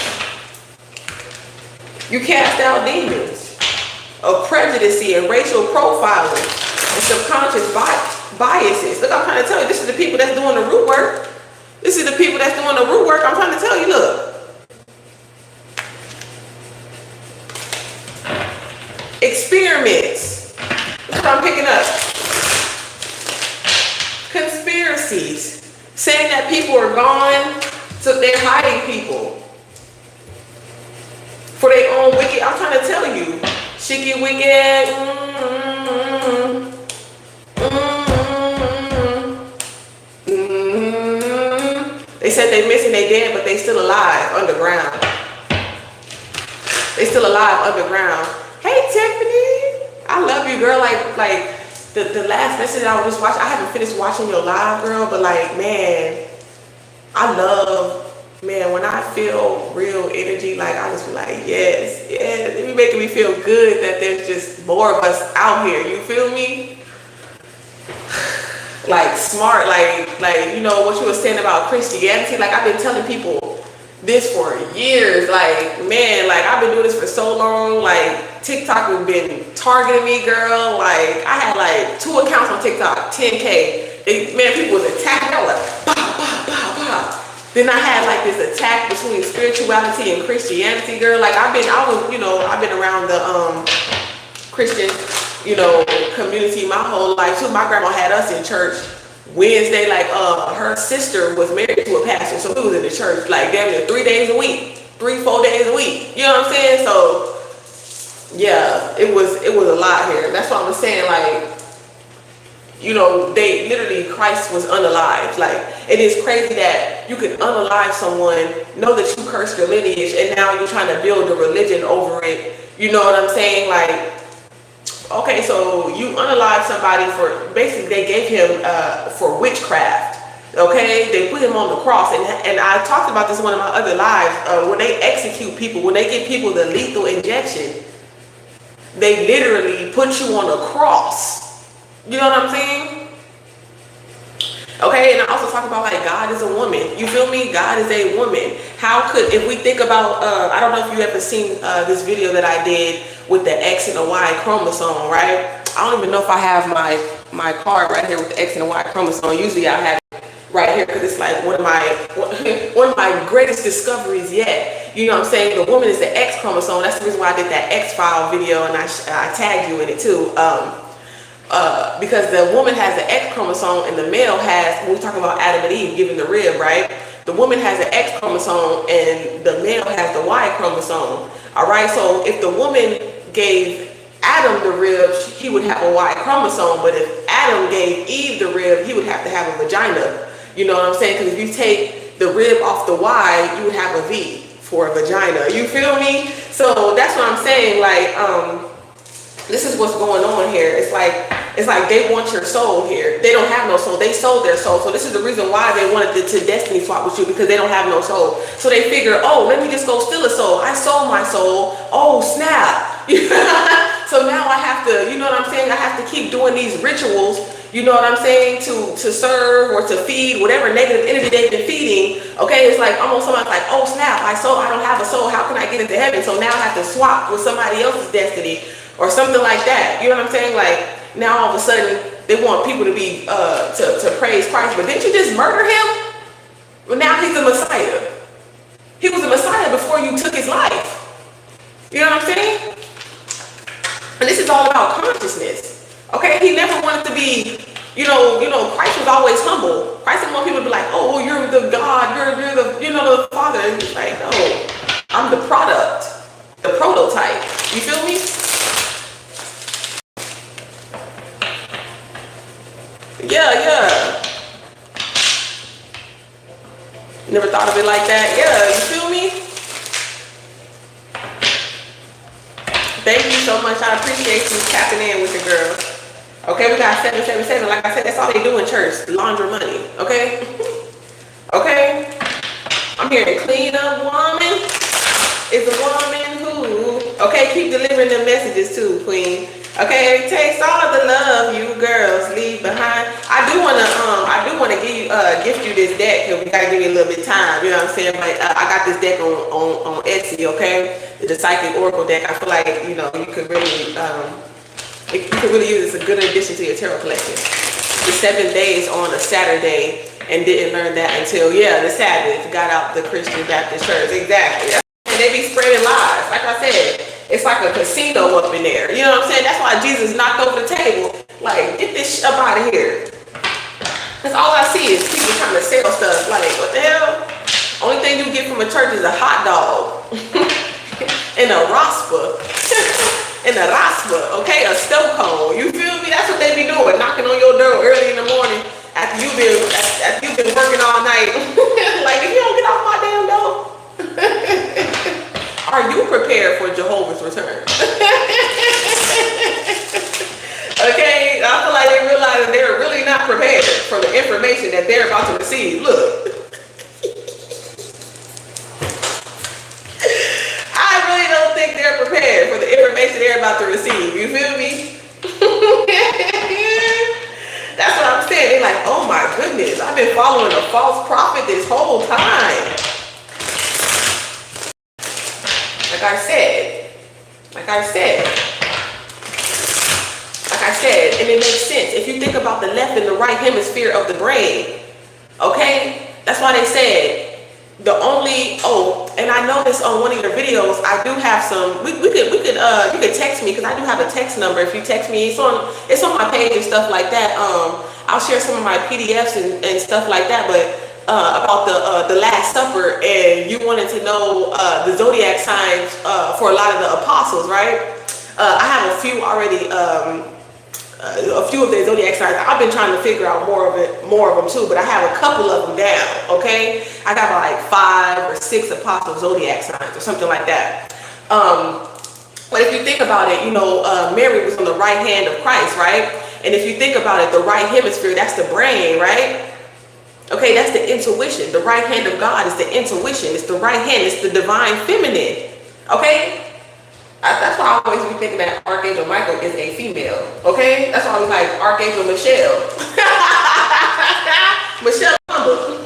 You cast out demons of prejudice and racial profiling and subconscious biases. Look, I'm trying to tell you, this is the people that's doing the root work. This is the people that's doing the root work. I'm trying to tell you, look. Experiments. That's what I'm picking up. Conspiracies. Saying that people are gone, so they're hiding people. For their own wicked, I'm trying to tell you. Chicky wicked. They said they're missing, they dead, but they still alive underground. They still alive underground. Hey Tiffany, I love you, girl. Like the last message I was just watching, I haven't finished watching your live, girl, but like, man, I love, man, when I feel real energy, like I just be like, yes, it be making me feel good that there's just more of us out here. You feel me? Like smart, like you know what you were saying about Christianity. Like, I've been telling people this for years. Like, man, like I've been doing this for so long. Like, TikTok has been targeting me, girl. Like, I had like 2 accounts on TikTok, 10K. Man, people was attacking. I was like, bah, bah, bah, bah. Then I had like this attack between spirituality and Christianity, girl. Like, I've been around the Christian community my whole life too. My grandma had us in church Wednesday, like her sister was married to a pastor, so we was in the church like damn near 3 days a week, 3-4 days a week. You know what I'm saying? So yeah, it was a lot here. That's what I'm saying. Like, they literally, Christ was unalived. Like, it is crazy that you can unalive someone, know that you cursed your lineage, and now you're trying to build a religion over it. You know what I'm saying? Like, okay, so you unalive somebody for, basically they gave him for witchcraft. Okay, they put him on the cross, and I talked about this in one of my other lives. When they execute people, when they give people the lethal injection, they literally put you on a cross. You know what I'm saying? Okay, and I also talk about like God is a woman. You feel me? God is a woman. How could, if we think about, I don't know if you ever seen this video that I did with the X and the Y chromosome, right? I don't even know if I have my card right here with the X and the Y chromosome. Usually I have it right here because it's like one of my greatest discoveries yet. You know what I'm saying? The woman is the X chromosome. That's the reason why I did that X-File video, and I tagged you in it too. Because the woman has the X chromosome and the male has, when we talk about Adam and Eve giving the rib, right? The woman has the X chromosome and the male has the Y chromosome. All right, so if the woman gave Adam the rib, he would have a Y chromosome, but if Adam gave Eve the rib, he would have to have a vagina. You know what I'm saying? Because if you take the rib off the Y, you would have a V for a vagina. You feel me? So that's what I'm saying. Like, this is what's going on here. It's like they want your soul here. They don't have no soul. They sold their soul. So this is the reason why they wanted to destiny swap with you, because they don't have no soul. So they figure, oh, let me just go steal a soul. I sold my soul. Oh, snap. So now I have to, you know what I'm saying? I have to keep doing these rituals, you know what I'm saying, to serve or to feed whatever negative energy they've been feeding. Okay, it's like almost someone's like, oh, snap, I don't have a soul. How can I get into heaven? So now I have to swap with somebody else's destiny or something like that. You know what I'm saying? Like, now all of a sudden they want people to be to praise Christ, but didn't you just murder him? Well, now he's the Messiah. He was a Messiah before you took his life. You know what I'm saying? And this is all about consciousness. Okay, he never wanted to be, Christ was always humble. Christ didn't want people to be like, oh, you're the God, you're the, the Father. And he's like, no, I'm the product, the prototype. You feel me? Yeah. Never thought of it like that. Yeah, you feel me? Thank you so much. I appreciate you tapping in with the girl. Okay, we got 777. Like I said, that's all they do in church. Launder money. Okay? Okay? I'm here to clean up woman. Is a woman who, okay, keep delivering the messages too, queen. Okay, takes all the love you girls leave behind. I do wanna gift you this deck, because we gotta give you a little bit of time. You know what I'm saying? But I got this deck on Etsy. Okay, the Psychic Oracle deck. I feel like you could really use it as a good addition to your tarot collection. The 7 days on a Saturday, and didn't learn that until the Sabbath. Got out the Christian Baptist church. Exactly. And they be spreading lies. Like I said, it's like a casino up in there. You know what I'm saying? That's why Jesus knocked over the table. Like, get this shit up out of here. That's all I see is people trying to sell stuff. Like, what the hell? Only thing you get from a church is a hot dog. And a raspa. And a raspa, okay? A stove cone. You feel me? That's what they be doing. Knocking on your door early in the morning after you've been working all night. Like, if you don't get off my damn door. Are you prepared for Jehovah's return? Okay, I feel like they realize that they're really not prepared for the information that they're about to receive. Look. I really don't think they're prepared for the information they're about to receive. You feel me? That's what I'm saying. They're like, oh my goodness, I've been following a false prophet this whole time. Like I said, and it makes sense if you think about the left and the right hemisphere of the brain. Okay, that's why they said The only, oh, and I noticed on one of your videos, I do have some. You could text me because I do have a text number. If you text me, it's on my page and stuff like that. I'll share some of my PDFs and stuff like that. But about the Last Supper, and you wanted to know the zodiac signs for a lot of the apostles, right? I have a few already. A few of the zodiac signs. I've been trying to figure out more of them too, but I have a couple of them down. Okay, I got like 5 or 6 apostle zodiac signs or something like that. But if you think about it, Mary was on the right hand of Christ, right? And if you think about it, the right hemisphere, that's the brain, right? Okay, that's the intuition. The right hand of God is the intuition. It's the right hand. It's the divine feminine. Okay. That's why I always be thinking that Archangel Michael is a female. Okay? That's why I was like Archangel Michelle. Michelle Humble.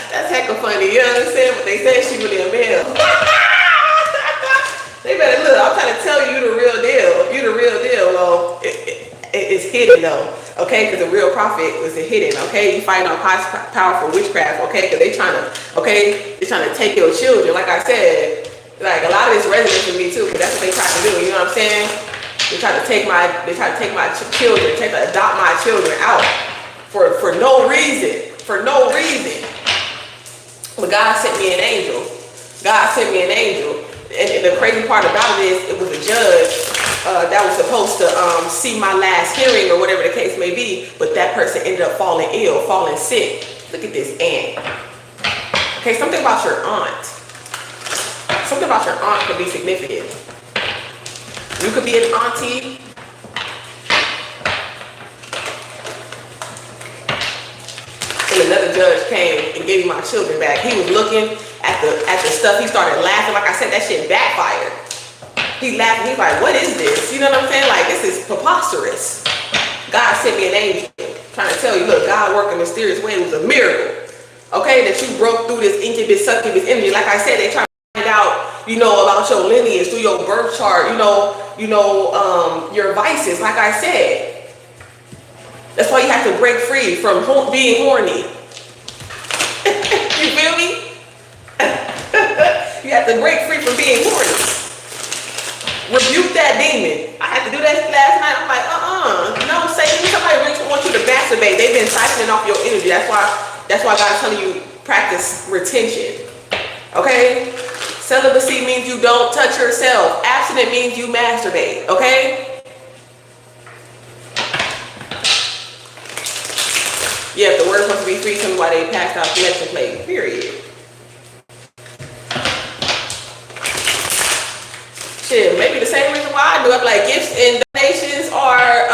That's hecka funny. You know what I'm saying? But they said she really a male. They better look. I'm trying to tell you the real deal. You the real deal. Well, it's hidden though. Okay? Because the real prophet was hidden. Okay? You fighting on high powerful witchcraft. Okay? Because they're trying to take your children. Like I said. Like a lot of this resonates with me too, because that's what they try to do. You know what I'm saying? They try to take my children, try to adopt my children out for no reason, But God sent me an angel. And the crazy part about it is, it was a judge that was supposed to see my last hearing or whatever the case may be, but that person ended up falling ill, falling sick. Look at this aunt. Okay, something about your aunt. Something about your aunt could be significant. You could be an auntie. And another judge came and gave me my children back. He was looking at the stuff. He started laughing. Like I said, that shit backfired. He laughed. He's like, what is this? You know what I'm saying? Like, this is preposterous. God sent me an angel trying to tell you, look, God worked in a mysterious way. It was a miracle. Okay, that you broke through this incubus, succubus energy. Like I said, they try out, about your lineage through your birth chart, your vices. Like I said, that's why you have to break free from being horny. You feel me? You have to break free from being horny. Rebuke that demon. I had to do that last night. I'm like, no, Satan, somebody really wants you to masturbate. They've been siphoning off your energy. That's why God's telling you practice retention. Okay? Celibacy means you don't touch yourself. Abstinent means you masturbate, okay? Yeah, if the word's supposed to be free, tell me why they passed out collection plate, period. Shit, maybe the same reason why I do it. Like, gifts and donations are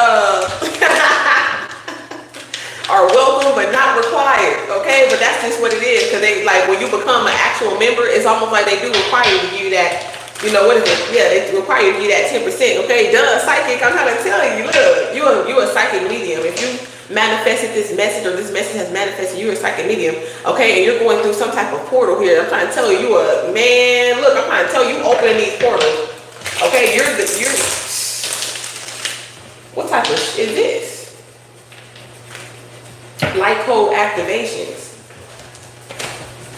welcome but not required, okay? But that's just what it is, because they, like, when you become an actual member, it's almost like they do require you to give you that, what is it? Yeah, they require you to give you that 10%, okay? Duh, psychic, I'm trying to tell you, look, you're a psychic medium. If you manifested this message, or this message has manifested, you're a psychic medium, okay? And you're going through some type of portal here. I'm trying to tell you, I'm trying to tell you, opening these portals, okay? What type of is this? Light code activations.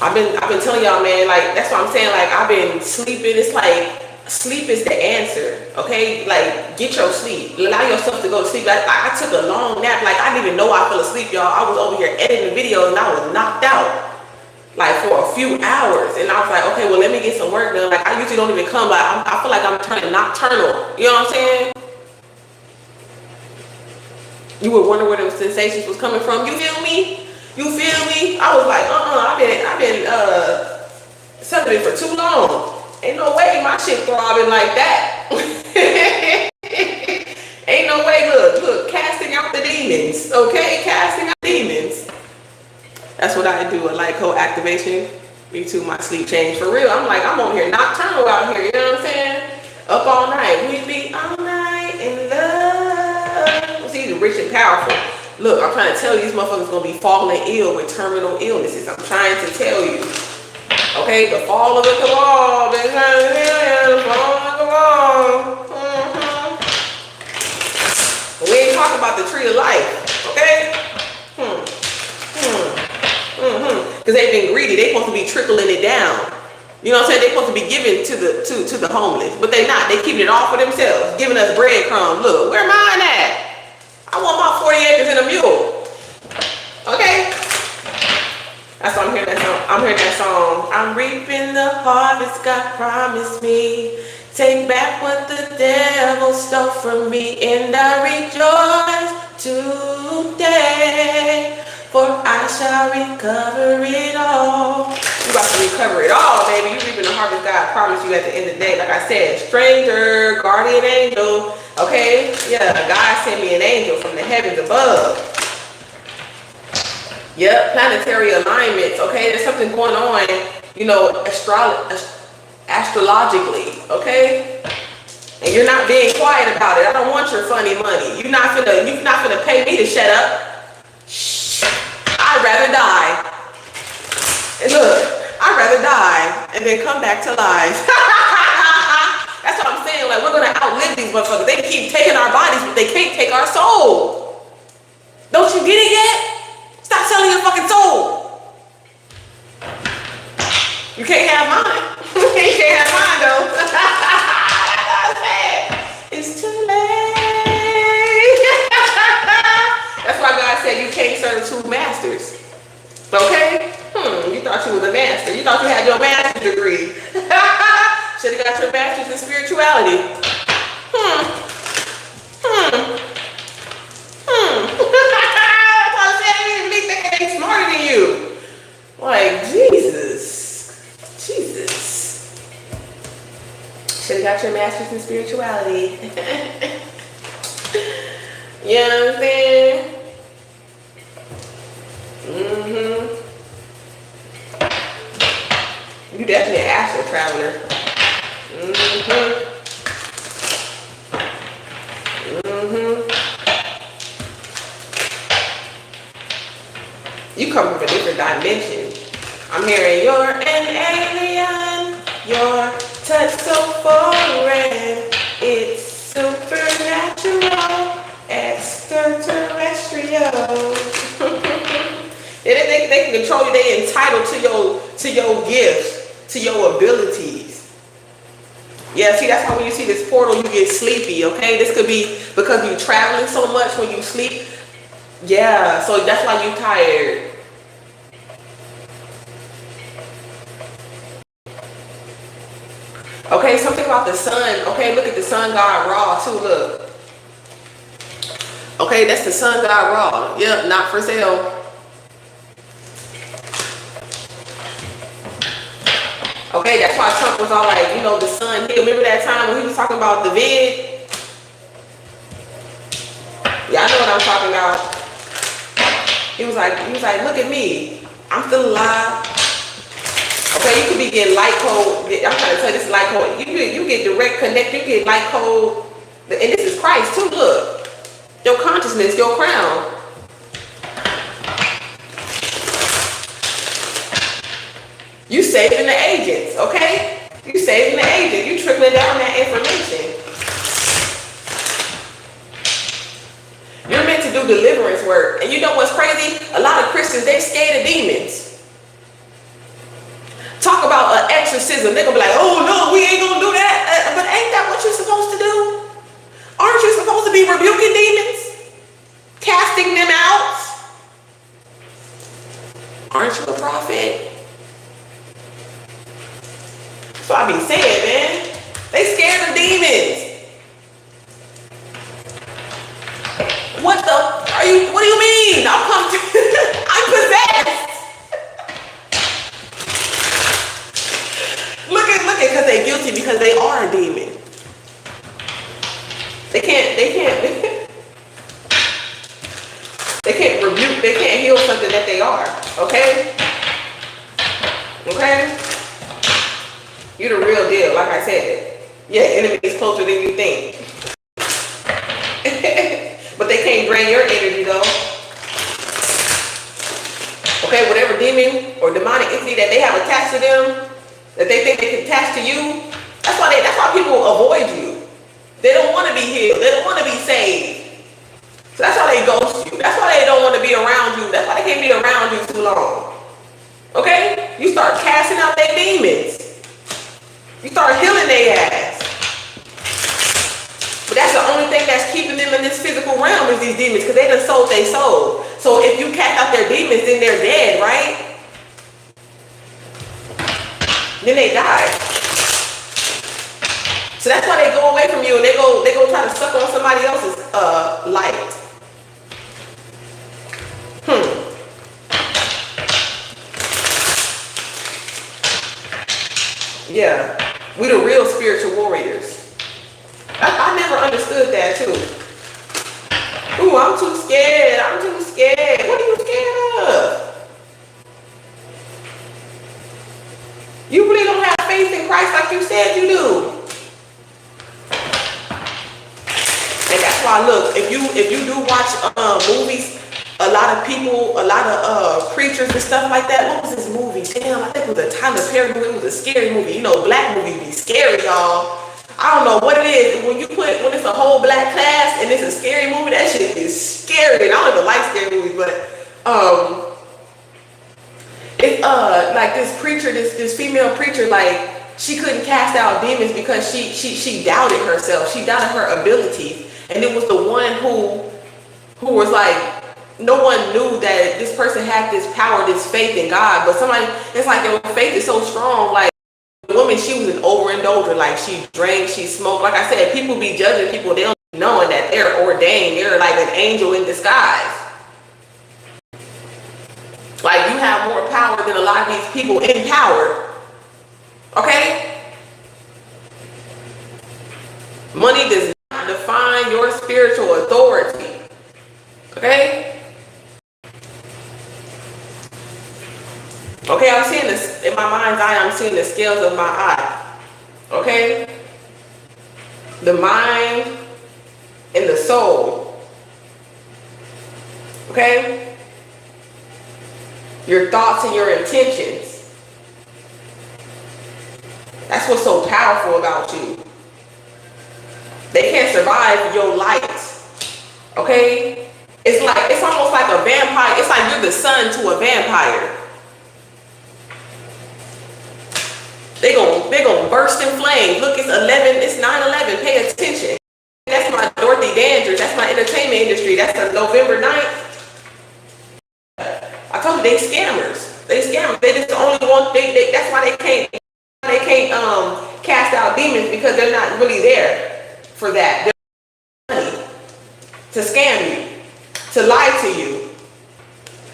I've been telling y'all, man, like, that's what I'm saying, like, I've been sleeping. It's like, sleep is the answer, okay? Like, get your sleep. Allow yourself to go to sleep. I took a long nap. Like, I didn't even know I fell asleep, y'all. I was over here editing videos and I was knocked out, like, for a few hours. And I was like, okay, well, let me get some work done. Like, I usually don't even come, but I feel like I'm turning nocturnal. You know what I'm saying? You would wonder where those sensations was coming from. You feel me? I was like, I've been celibate for too long. Ain't no way my shit throbbing like that. Ain't no way. Look, casting out the demons. Okay, casting out demons. That's what I do. A light code activation. Me too. My sleep changed for real. I'm like, I'm on here nocturnal out here. You know what I'm saying? Up all night. We be all night in love. See, the rich and powerful. Look, I'm trying to tell you, these motherfuckers gonna be falling ill with terminal illnesses. I'm trying to tell you. Okay, the fall of the cabal. The fall of the cabal. We ain't talking about the tree of life. Okay? Because they've been greedy. They're supposed to be trickling it down. You know what I'm saying? They're supposed to be giving to the homeless, but they not. They keeping it all for themselves, giving us breadcrumbs. Look, where mine at? I want my 40 acres and a mule. Okay? That's why I'm hearing that song. I'm hearing that song. I'm reaping the harvest God promised me. Take back what the devil stole from me, and I rejoice today, for I shall recover it all. You about to recover it all, baby. You reaping the harvest God promised you at the end of the day. Like I said, stranger, guardian angel. Okay? Yeah, God sent me an angel from the heavens above. Yep, planetary alignments. Okay, there's something going on, you know, astrologically. Okay, and you're not being quiet about it. I don't want your funny money. You're not gonna pay me to shut up. Shh. I'd rather die. And look, I'd rather die and then come back to life. That's what I'm saying. Like, we're gonna outlive these motherfuckers. They keep taking our bodies, but they can't take our soul. Don't you get it yet? Stop selling your fucking soul. You can't have mine. You can't have mine though. It's too late. That's why God said you can't serve two masters. Okay? You thought you was a master. You thought you had your master's degree. Should have got your master's in spirituality. They smarter than you. Like, Jesus. Should have got your master's in spirituality. You know what I'm saying? You definitely an astral traveler. You come from a different dimension. I'm hearing you're an alien. Your touch so foreign. It's supernatural, extraterrestrial. they can control you. They entitled to your gifts, to your abilities. Yeah, see, that's why when you see this portal, you get sleepy. Okay, this could be because you're traveling so much when you sleep. Yeah, so that's why you're tired. Okay, something about the sun. Okay, look at the sun god Ra too, look. Okay, that's the sun god Ra. Yep, not for sale. Okay, that's why Trump was all like, you know, the sun. Remember that time when he was talking about the vid? Yeah, I know what I'm talking about. He was like, look at me. I'm still alive. Okay, you could be getting light code. I'm trying to tell you, this is light code. You get direct connect. You get light code. And this is Christ too, look. Your consciousness, your crown. You saving the agents, okay? You saving the agent. You trickling down that information. You're meant to do deliverance work. And you know what's crazy? A lot of Christians, they scared of demons. Talk about an exorcism. They're going to be like, oh no, we ain't going to do that. But ain't that what you're supposed to do? Aren't you supposed to be rebuking demons? Casting them out? Aren't you a prophet? So I be saying, man, they scared of demons. What do you mean? I'm possessed. Look at, because they're guilty because they are a demon. They can't rebuke, they can't heal something that they are, okay? Okay? You're the real deal, like I said. Yeah, enemy is closer than you think. But they can't drain your energy though. Okay, whatever demon or demonic entity that they have attached to them, that they think they can attach to you, that's why people avoid you. They don't want to be healed. They don't want to be saved. So that's why they ghost you. That's why they don't want to be around you. That's why they can't be around you too long. Okay? You start casting out their demons. You start healing their ass. But that's the only thing that's keeping them in this physical realm is these demons, because they done sold their soul. So if you cast out their demons, then they're dead, right? Then they die. So that's why they go away from you and they go try to suck on somebody else's light. Yeah. We the real spiritual warriors. I never understood that too. Ooh, I'm too scared. I'm too scared. What are you scared of? You really don't have faith in Christ like you said you do. And that's why, look, if you do watch movies, a lot of people, a lot of preachers and stuff like that. What was this movie? Damn, I think it was a Tyler Perry movie. It was a scary movie. You know, black movies be scary, y'all. I don't know what it is. When it's a whole black class and it's a scary movie, that shit is scary. And I don't even like scary movies, but it's like this preacher, this female preacher, like she couldn't cast out demons because she doubted herself. She doubted her ability. And it was the one who was like, no one knew that this person had this power, this faith in God. But somebody, it's like your faith is so strong. Like the woman, she was an overindulger. Like she drank, she smoked. Like I said, people be judging people. They don't know that they're ordained. They're like an angel in disguise. Like you have more power than a lot of these people in power. Okay? Money does not define your spiritual authority. Okay? Okay, I'm seeing this in my mind's eye. I'm seeing the scales of my eye. Okay? The mind and the soul. Okay? Your thoughts and your intentions. That's what's so powerful about you. They can't survive your light. Okay? It's almost like a vampire. It's like you're the son to a vampire. They gonna burst in flames. Look, it's 9/11. Pay attention. That's my Dorothy Dandridge. That's my entertainment industry. That's a November 9th. I told you they scammers. They scammers. They just the only one. That's why they can't cast out demons, because they're not really there for that. They're money to scam you, to lie to you,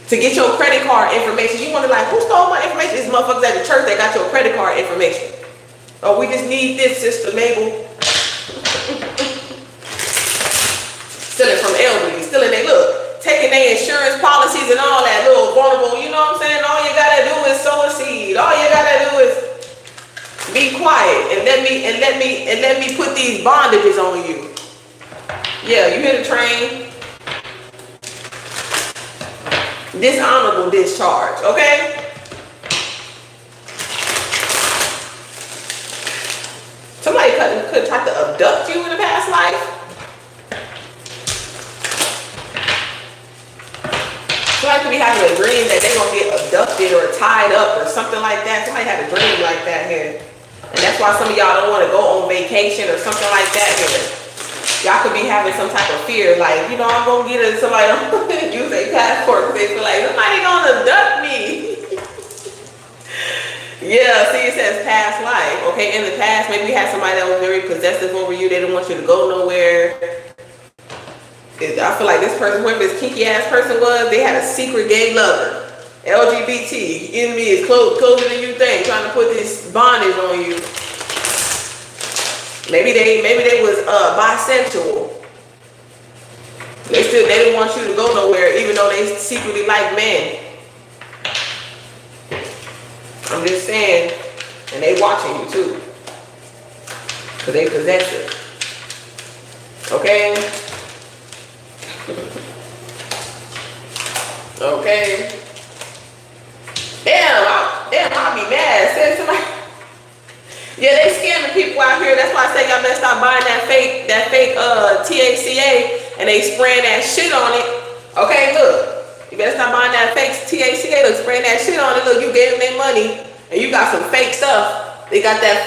to get your credit card information. You wonder, like, who stole my information? These motherfuckers at the church, they got your credit card information. Oh, we just need this, Sister Mabel. Stealing from elderly, stealing they look, taking their insurance policies and all that, little vulnerable, you know what I'm saying? All you gotta do is sow a seed. All you gotta do is be quiet and let me put these bondages on you. Yeah, you hear the train? Dishonorable discharge, okay? Somebody could try to abduct you in the past life. Somebody could be having a dream that they're gonna get abducted or tied up or something like that. Somebody had a dream like that here. And that's why some of y'all don't want to go on vacation or something like that here. Y'all could be having some type of fear, like, you know, I'm gonna get somebody to use a passport because they feel like somebody gonna abduct me. Yeah, see, it says past life. Okay, in the past, maybe you had somebody that was very possessive over you. They didn't want you to go nowhere. I feel like this person, whoever this kinky ass person was, they had a secret gay lover. LGBT enemy is closer than you think, trying to put this bondage on you. Maybe they was bisexual. They didn't want you to go nowhere, even though they secretly like men. I'm just saying, and they watching you too, cause they possessive. Okay. Okay. Damn, I'll be mad. Said somebody. Yeah, they scamming people out here. That's why I say y'all better stop buying that fake THCA and they spraying that shit on it. Okay, look. You better stop buying that fake THCA. Look, spraying that shit on it. Look, you gave them their money, and you got some fake stuff. They got that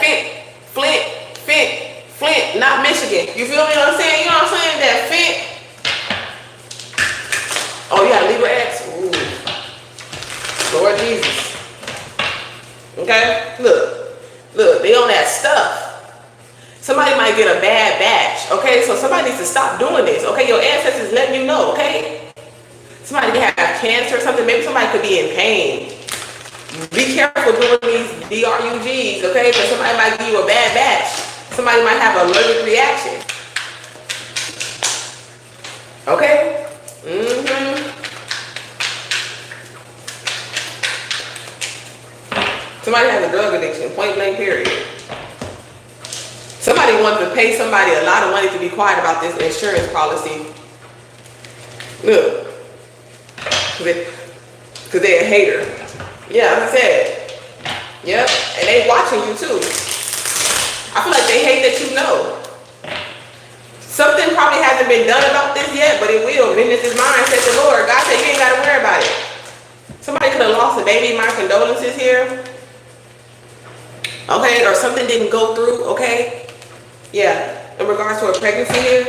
Flint, not Michigan. You feel me? What I'm saying? You know what I'm saying? That Flint. Oh, you got a Libra X? Ooh. Lord Jesus. Okay? Look, they on that stuff. Somebody might get a bad batch, okay? So somebody needs to stop doing this, okay? Your ancestors letting you know, okay? Somebody can have cancer or something. Maybe somebody could be in pain. Be careful doing these DRUGs, okay? Because somebody might give you a bad batch. Somebody might have an allergic reaction. Okay? Somebody has a drug addiction, point blank period. Somebody wanted to pay somebody a lot of money to be quiet about this insurance policy. Look. Because they're a hater. Yeah, like I said. Yep. And they watching you too. I feel like they hate that you know. Something probably hasn't been done about this yet, but it will. Vengeance is mine, said the Lord. God said you ain't got to worry about it. Somebody could have lost a baby. My condolences here. Okay, or something didn't go through, okay? Yeah, in regards to a pregnancy here.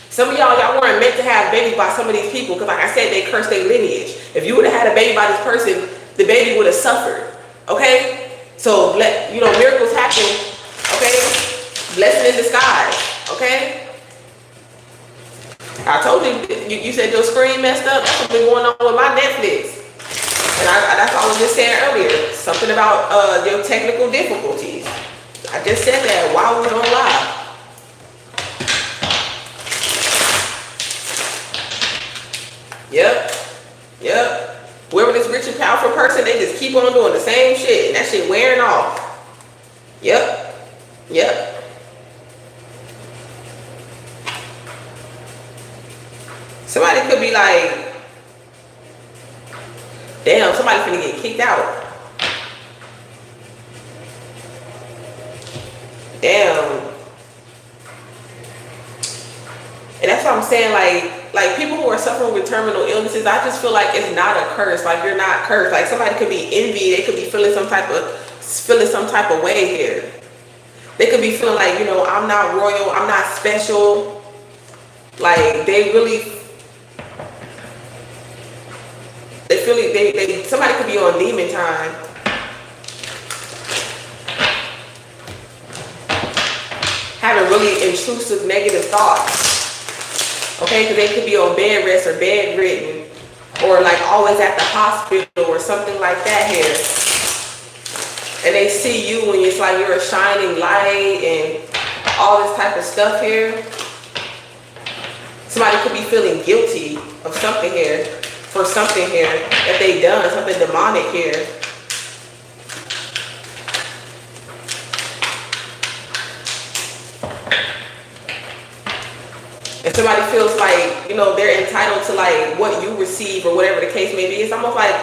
Some of y'all weren't meant to have babies by some of these people because like I said, they cursed their lineage. If you would have had a baby by this person, the baby would have suffered, okay? So, miracles happen, okay? Blessing in disguise, okay? I told you said your screen messed up. That's what's been going on with my Netflix. And that's all I was just saying earlier. Something about your technical difficulties. I just said that while we was on live. Yep. Whoever this rich and powerful person, they just keep on doing the same shit. And that shit wearing off. Yep. Somebody could be like, damn, somebody finna get kicked out. Damn. And that's what I'm saying, like people who are suffering with terminal illnesses, I just feel like it's not a curse. Like you're not cursed. Like somebody could be envy, they could be feeling some type of way here. They could be feeling like, I'm not royal, I'm not special. Like they really somebody could be on demon time. Having really intrusive negative thoughts. Okay, because they could be on bed rest or bedridden, or like always at the hospital or something like that here. And they see you when it's like you're a shining light and all this type of stuff here. Somebody could be feeling guilty of something here, for something here that they done, something demonic here. And somebody feels like, they're entitled to like what you receive or whatever the case may be. It's almost like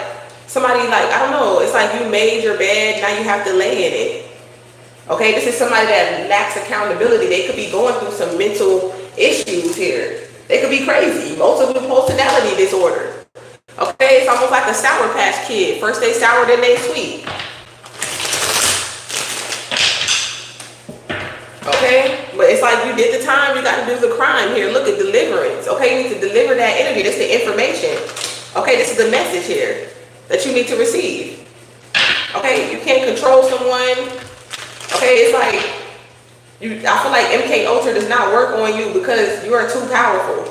somebody like, I don't know, it's like you made your bed, now you have to lay in it. Okay, this is somebody that lacks accountability. They could be going through some mental issues here. They could be crazy, multiple personality disorder. Okay, it's almost like a Sour Patch Kid. First they sour, then they sweet. Okay, but it's like you did the time, you got to do the crime here. Look at deliverance. Okay, you need to deliver that energy. This is the information. Okay, this is the message here that you need to receive. Okay, you can't control someone. Okay, it's like I feel like MK Ultra does not work on you because you are too powerful.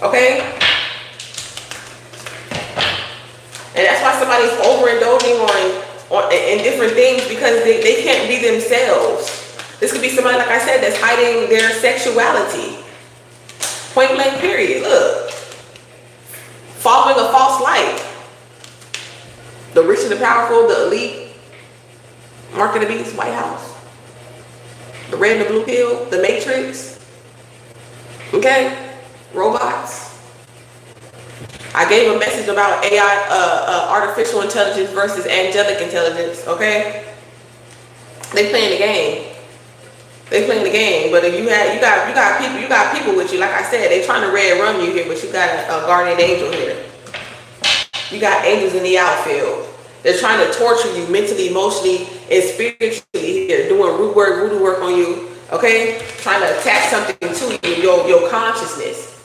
Okay, and that's why somebody's overindulging on in different things because they can't be themselves. This could be somebody, like I said, that's hiding their sexuality. Point blank period. Look. Following a false light. The rich and the powerful, the elite. Mark of the Beast, White House. The red and the blue pill, the Matrix. Okay? Robots. I gave a message about AI, artificial intelligence versus angelic intelligence. Okay? They playing the game. They playing the game, but if you got people with you. Like I said, they trying to red run you here, but you got a guardian angel here. You got angels in the outfield. They're trying to torture you mentally, emotionally, and spiritually here, doing voodoo work on you. Okay, trying to attach something to you, your consciousness.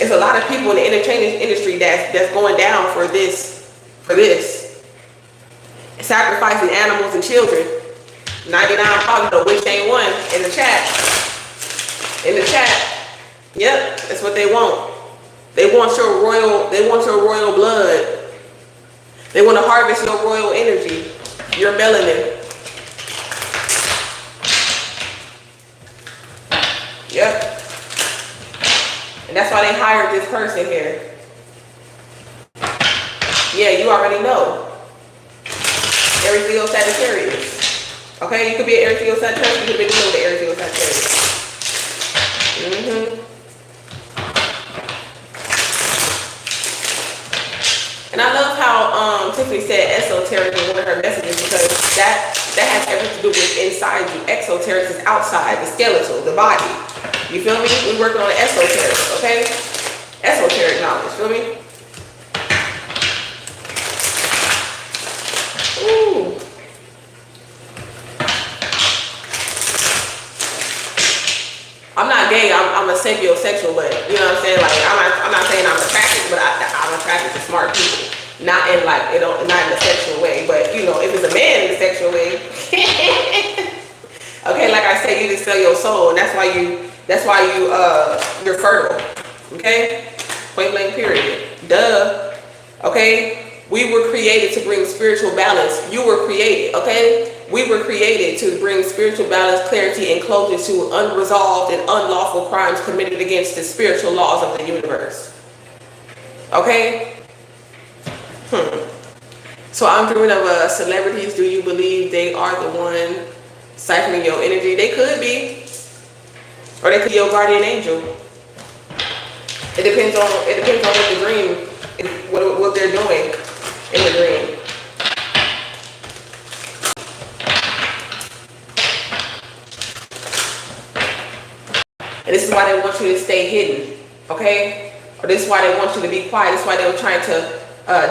It's a lot of people in the entertainment industry that's going down for this, sacrificing animals and children. 99 probably know which ain't one in the chat. Yep, that's what they want. They want your royal blood. They want to harvest your royal energy, your melanin. Yep. And that's why they hired this person here. Yeah, you already know. Aries, Leo, Sagittarius. Okay, you could be an Aries, Leo, Sagittarius. You could be dealing with an Aries, Leo, Sagittarius. And I love how Tiffany said esoteric in one of her messages, because that has everything to do with inside you. Exoteric is outside, the skeletal, the body. You feel me? We're working on the esoteric, okay? Esoteric knowledge, feel me? Ooh. I'm not gay, I'm a sapiosexual, but you know what I'm saying? Like, I'm not saying I'm attracted, but I'm attracted to smart people. Not in like, not in a sexual way, but you know, if it's a man in a sexual way, okay, like I said, you just sell your soul, and that's why you're fertile. Okay? Point blank period. Duh. Okay? We were created to bring spiritual balance. You were created, okay? We were created to bring spiritual balance, clarity, and closure to unresolved and unlawful crimes committed against the spiritual laws of the universe. Okay? So I'm dreaming of celebrities. Do you believe they are the one siphoning your energy? They could be. Or they could be your guardian angel. It depends on what the dream, what they're doing in the dream. And this is why they want you to stay hidden, okay? Or this is why they want you to be quiet. This is why they were trying to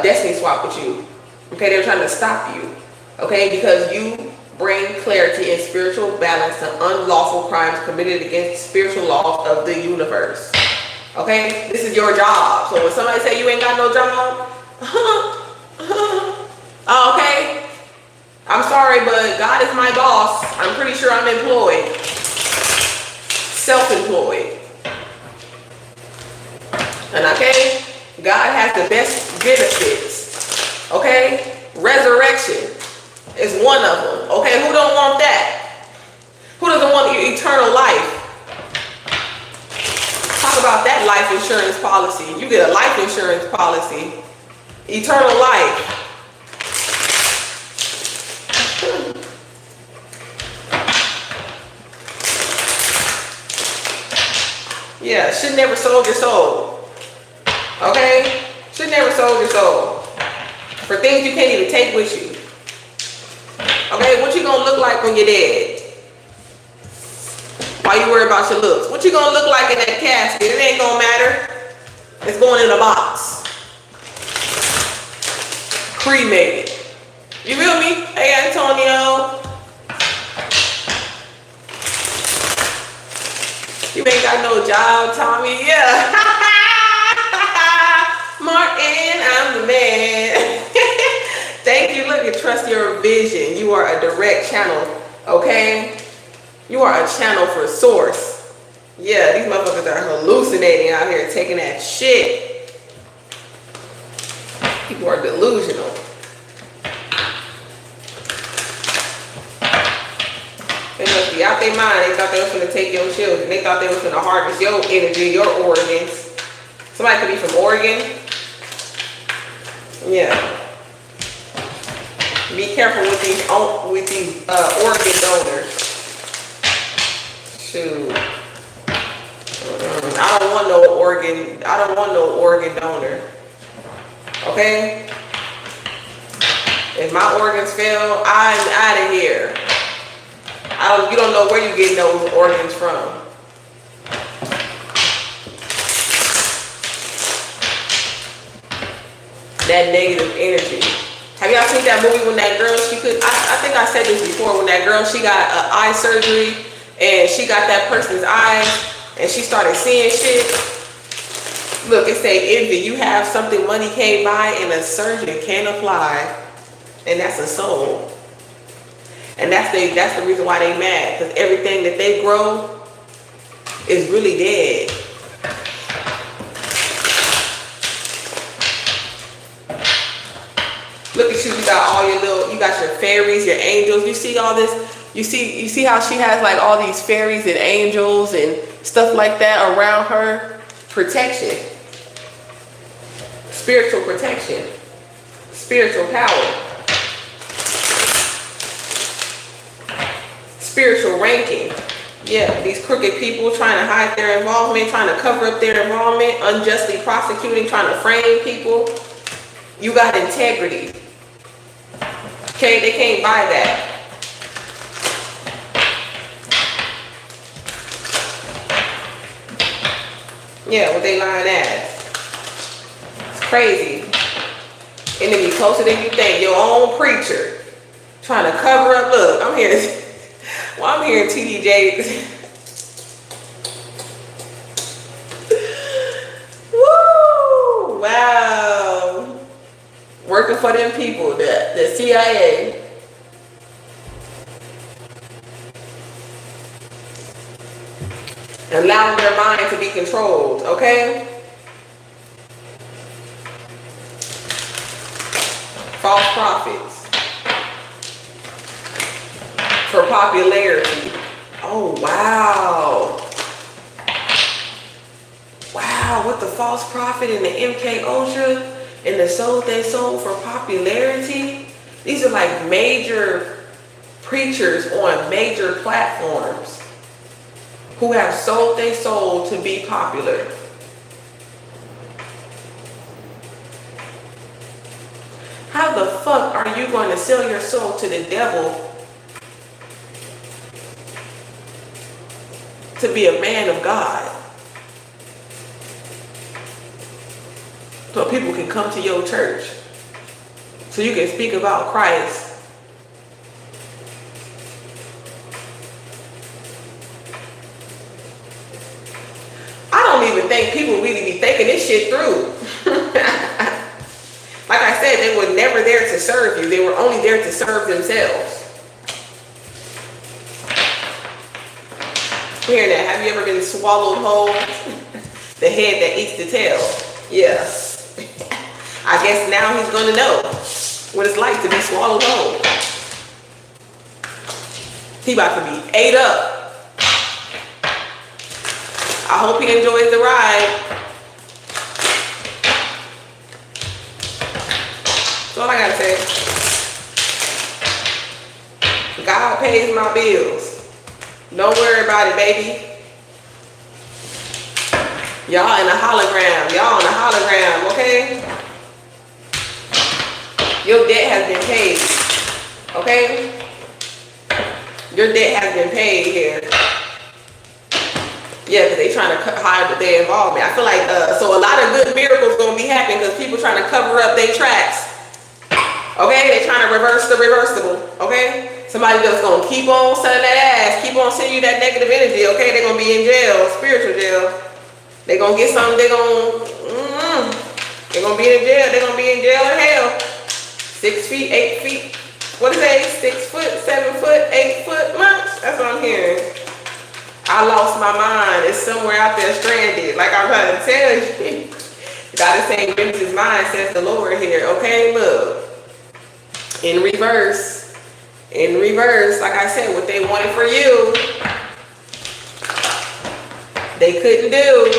destiny swap with you. Okay, they're trying to stop you. Okay, because you bring clarity and spiritual balance to unlawful crimes committed against spiritual laws of the universe. Okay, this is your job. So when somebody say you ain't got no job, okay, I'm sorry, but God is my boss. I'm pretty sure I'm employed. Self-employed. And okay, God has the best benefits. Okay, resurrection is one of them. Okay, who don't want that? Who doesn't want eternal life? Talk about that life insurance policy. You get a life insurance policy. Eternal life. Yeah, should never sold your soul. Okay? Should never sold your soul. For things you can't even take with you. Okay, what you gonna look like when you're dead? Why you worry about your looks? What you gonna look like in that casket? It ain't gonna matter. It's going in a box. Cremated. You feel me? Hey, Antonio. You ain't got no job, Tommy. Yeah. Martin, I'm the man. Thank you. Look, trust your vision. You are a direct channel, okay? You are a channel for source. Yeah, these motherfuckers are hallucinating out here, taking that shit. People are delusional. They must be out their mind. They thought they was going to take your children. They thought they was going to harvest your energy, your organs. Somebody could be from Oregon. Yeah. Be careful with these organ donors. Shoot. I don't want no organ donor. Okay? If my organs fail, I'm out of here. You don't know where you're getting those organs from. That negative energy. Have y'all seen that movie when that girl, I think I said this before, when that girl, she got eye surgery and she got that person's eyes and she started seeing shit? Look, it say envy. You have something money came by and a surgeon can't apply, and that's a soul. And that's the reason why they mad, because everything that they grow is really dead. Look at you, you got all you got your fairies, your angels. You see all this? You see how she has like all these fairies and angels and stuff like that around her? Protection. Spiritual protection. Spiritual power. Spiritual ranking. Yeah, these crooked people trying to hide their involvement, trying to cover up their involvement, unjustly prosecuting, trying to frame people. You got integrity. Okay, they can't buy that. Yeah, what they lying ass. It's crazy. Enemy closer than you think. Your own preacher trying to cover up. Look, I'm here. Well, I'm here in TDJ. Woo! Wow. Working for them people, the CIA. Allowing their mind to be controlled, okay? False prophets. For popularity. Oh, wow. Wow, with the false prophet and the MK Ultra and the sold they sold for popularity. These are like major preachers on major platforms who have sold they soul to be popular. How the fuck are you going to sell your soul to the devil to be a man of God? So people can come to your church, so you can speak about Christ. I don't even think people really be thinking this shit through. Like I said, they were never there to serve you. They were only there to serve themselves. Hearing that, have you ever been swallowed whole? The head that eats the tail. Yes. I guess now he's going to know what it's like to be swallowed whole. He about to be ate up. I hope he enjoys the ride. That's all I gotta say. God pays my bills. Don't worry about it, baby. Y'all in a hologram. Y'all in a hologram, okay? Your debt has been paid. Okay? Your debt has been paid here. Yeah, because they trying to hide their involvement. I feel like, so a lot of good miracles going to be happening because people trying to cover up their tracks. Okay? They're trying to reverse the reversible. Okay? Somebody just going to keep on selling that ass. Keep on sending you that negative energy. Okay? They're going to be in jail. Spiritual jail. They're going to get something. They're going to be in jail. They're going to be in jail in hell. 6 feet, 8 feet. What is that? 6 foot, 7 foot, 8 foot months? That's what I'm hearing. I lost my mind. It's somewhere out there stranded. Like I'm trying to tell you. God is saying, "Give his mind," says the Lord here. Okay, look. In reverse. In reverse, like I said, what they wanted for you, they couldn't do.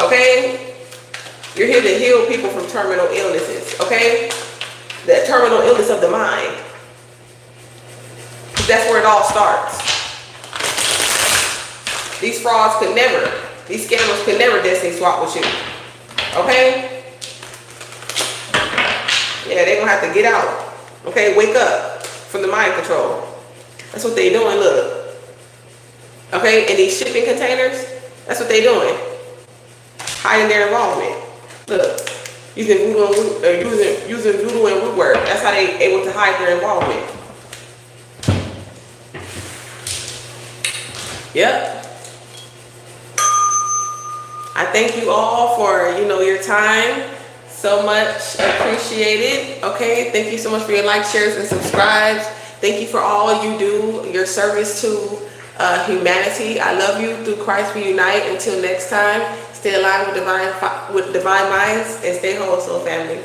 Okay? You're here to heal people from terminal illnesses. Okay? The terminal illness of the mind. That's where it all starts. These frauds could never, these scammers could never destiny swap with you. Okay? Yeah, they're going to have to get out. Okay? Wake up from the mind control. That's what they doing, look. Okay, and these shipping containers, that's what they doing. Hiding their involvement. Look, using voodoo and woodwork. That's how they able to hide their involvement. Yep. I thank you all for, your time. So much appreciated. Okay, thank you so much for your likes, shares, and subscribes. Thank you for all you do, your service to humanity. I love you. Through Christ we unite. Until next time, stay alive with divine minds and stay whole, soul family.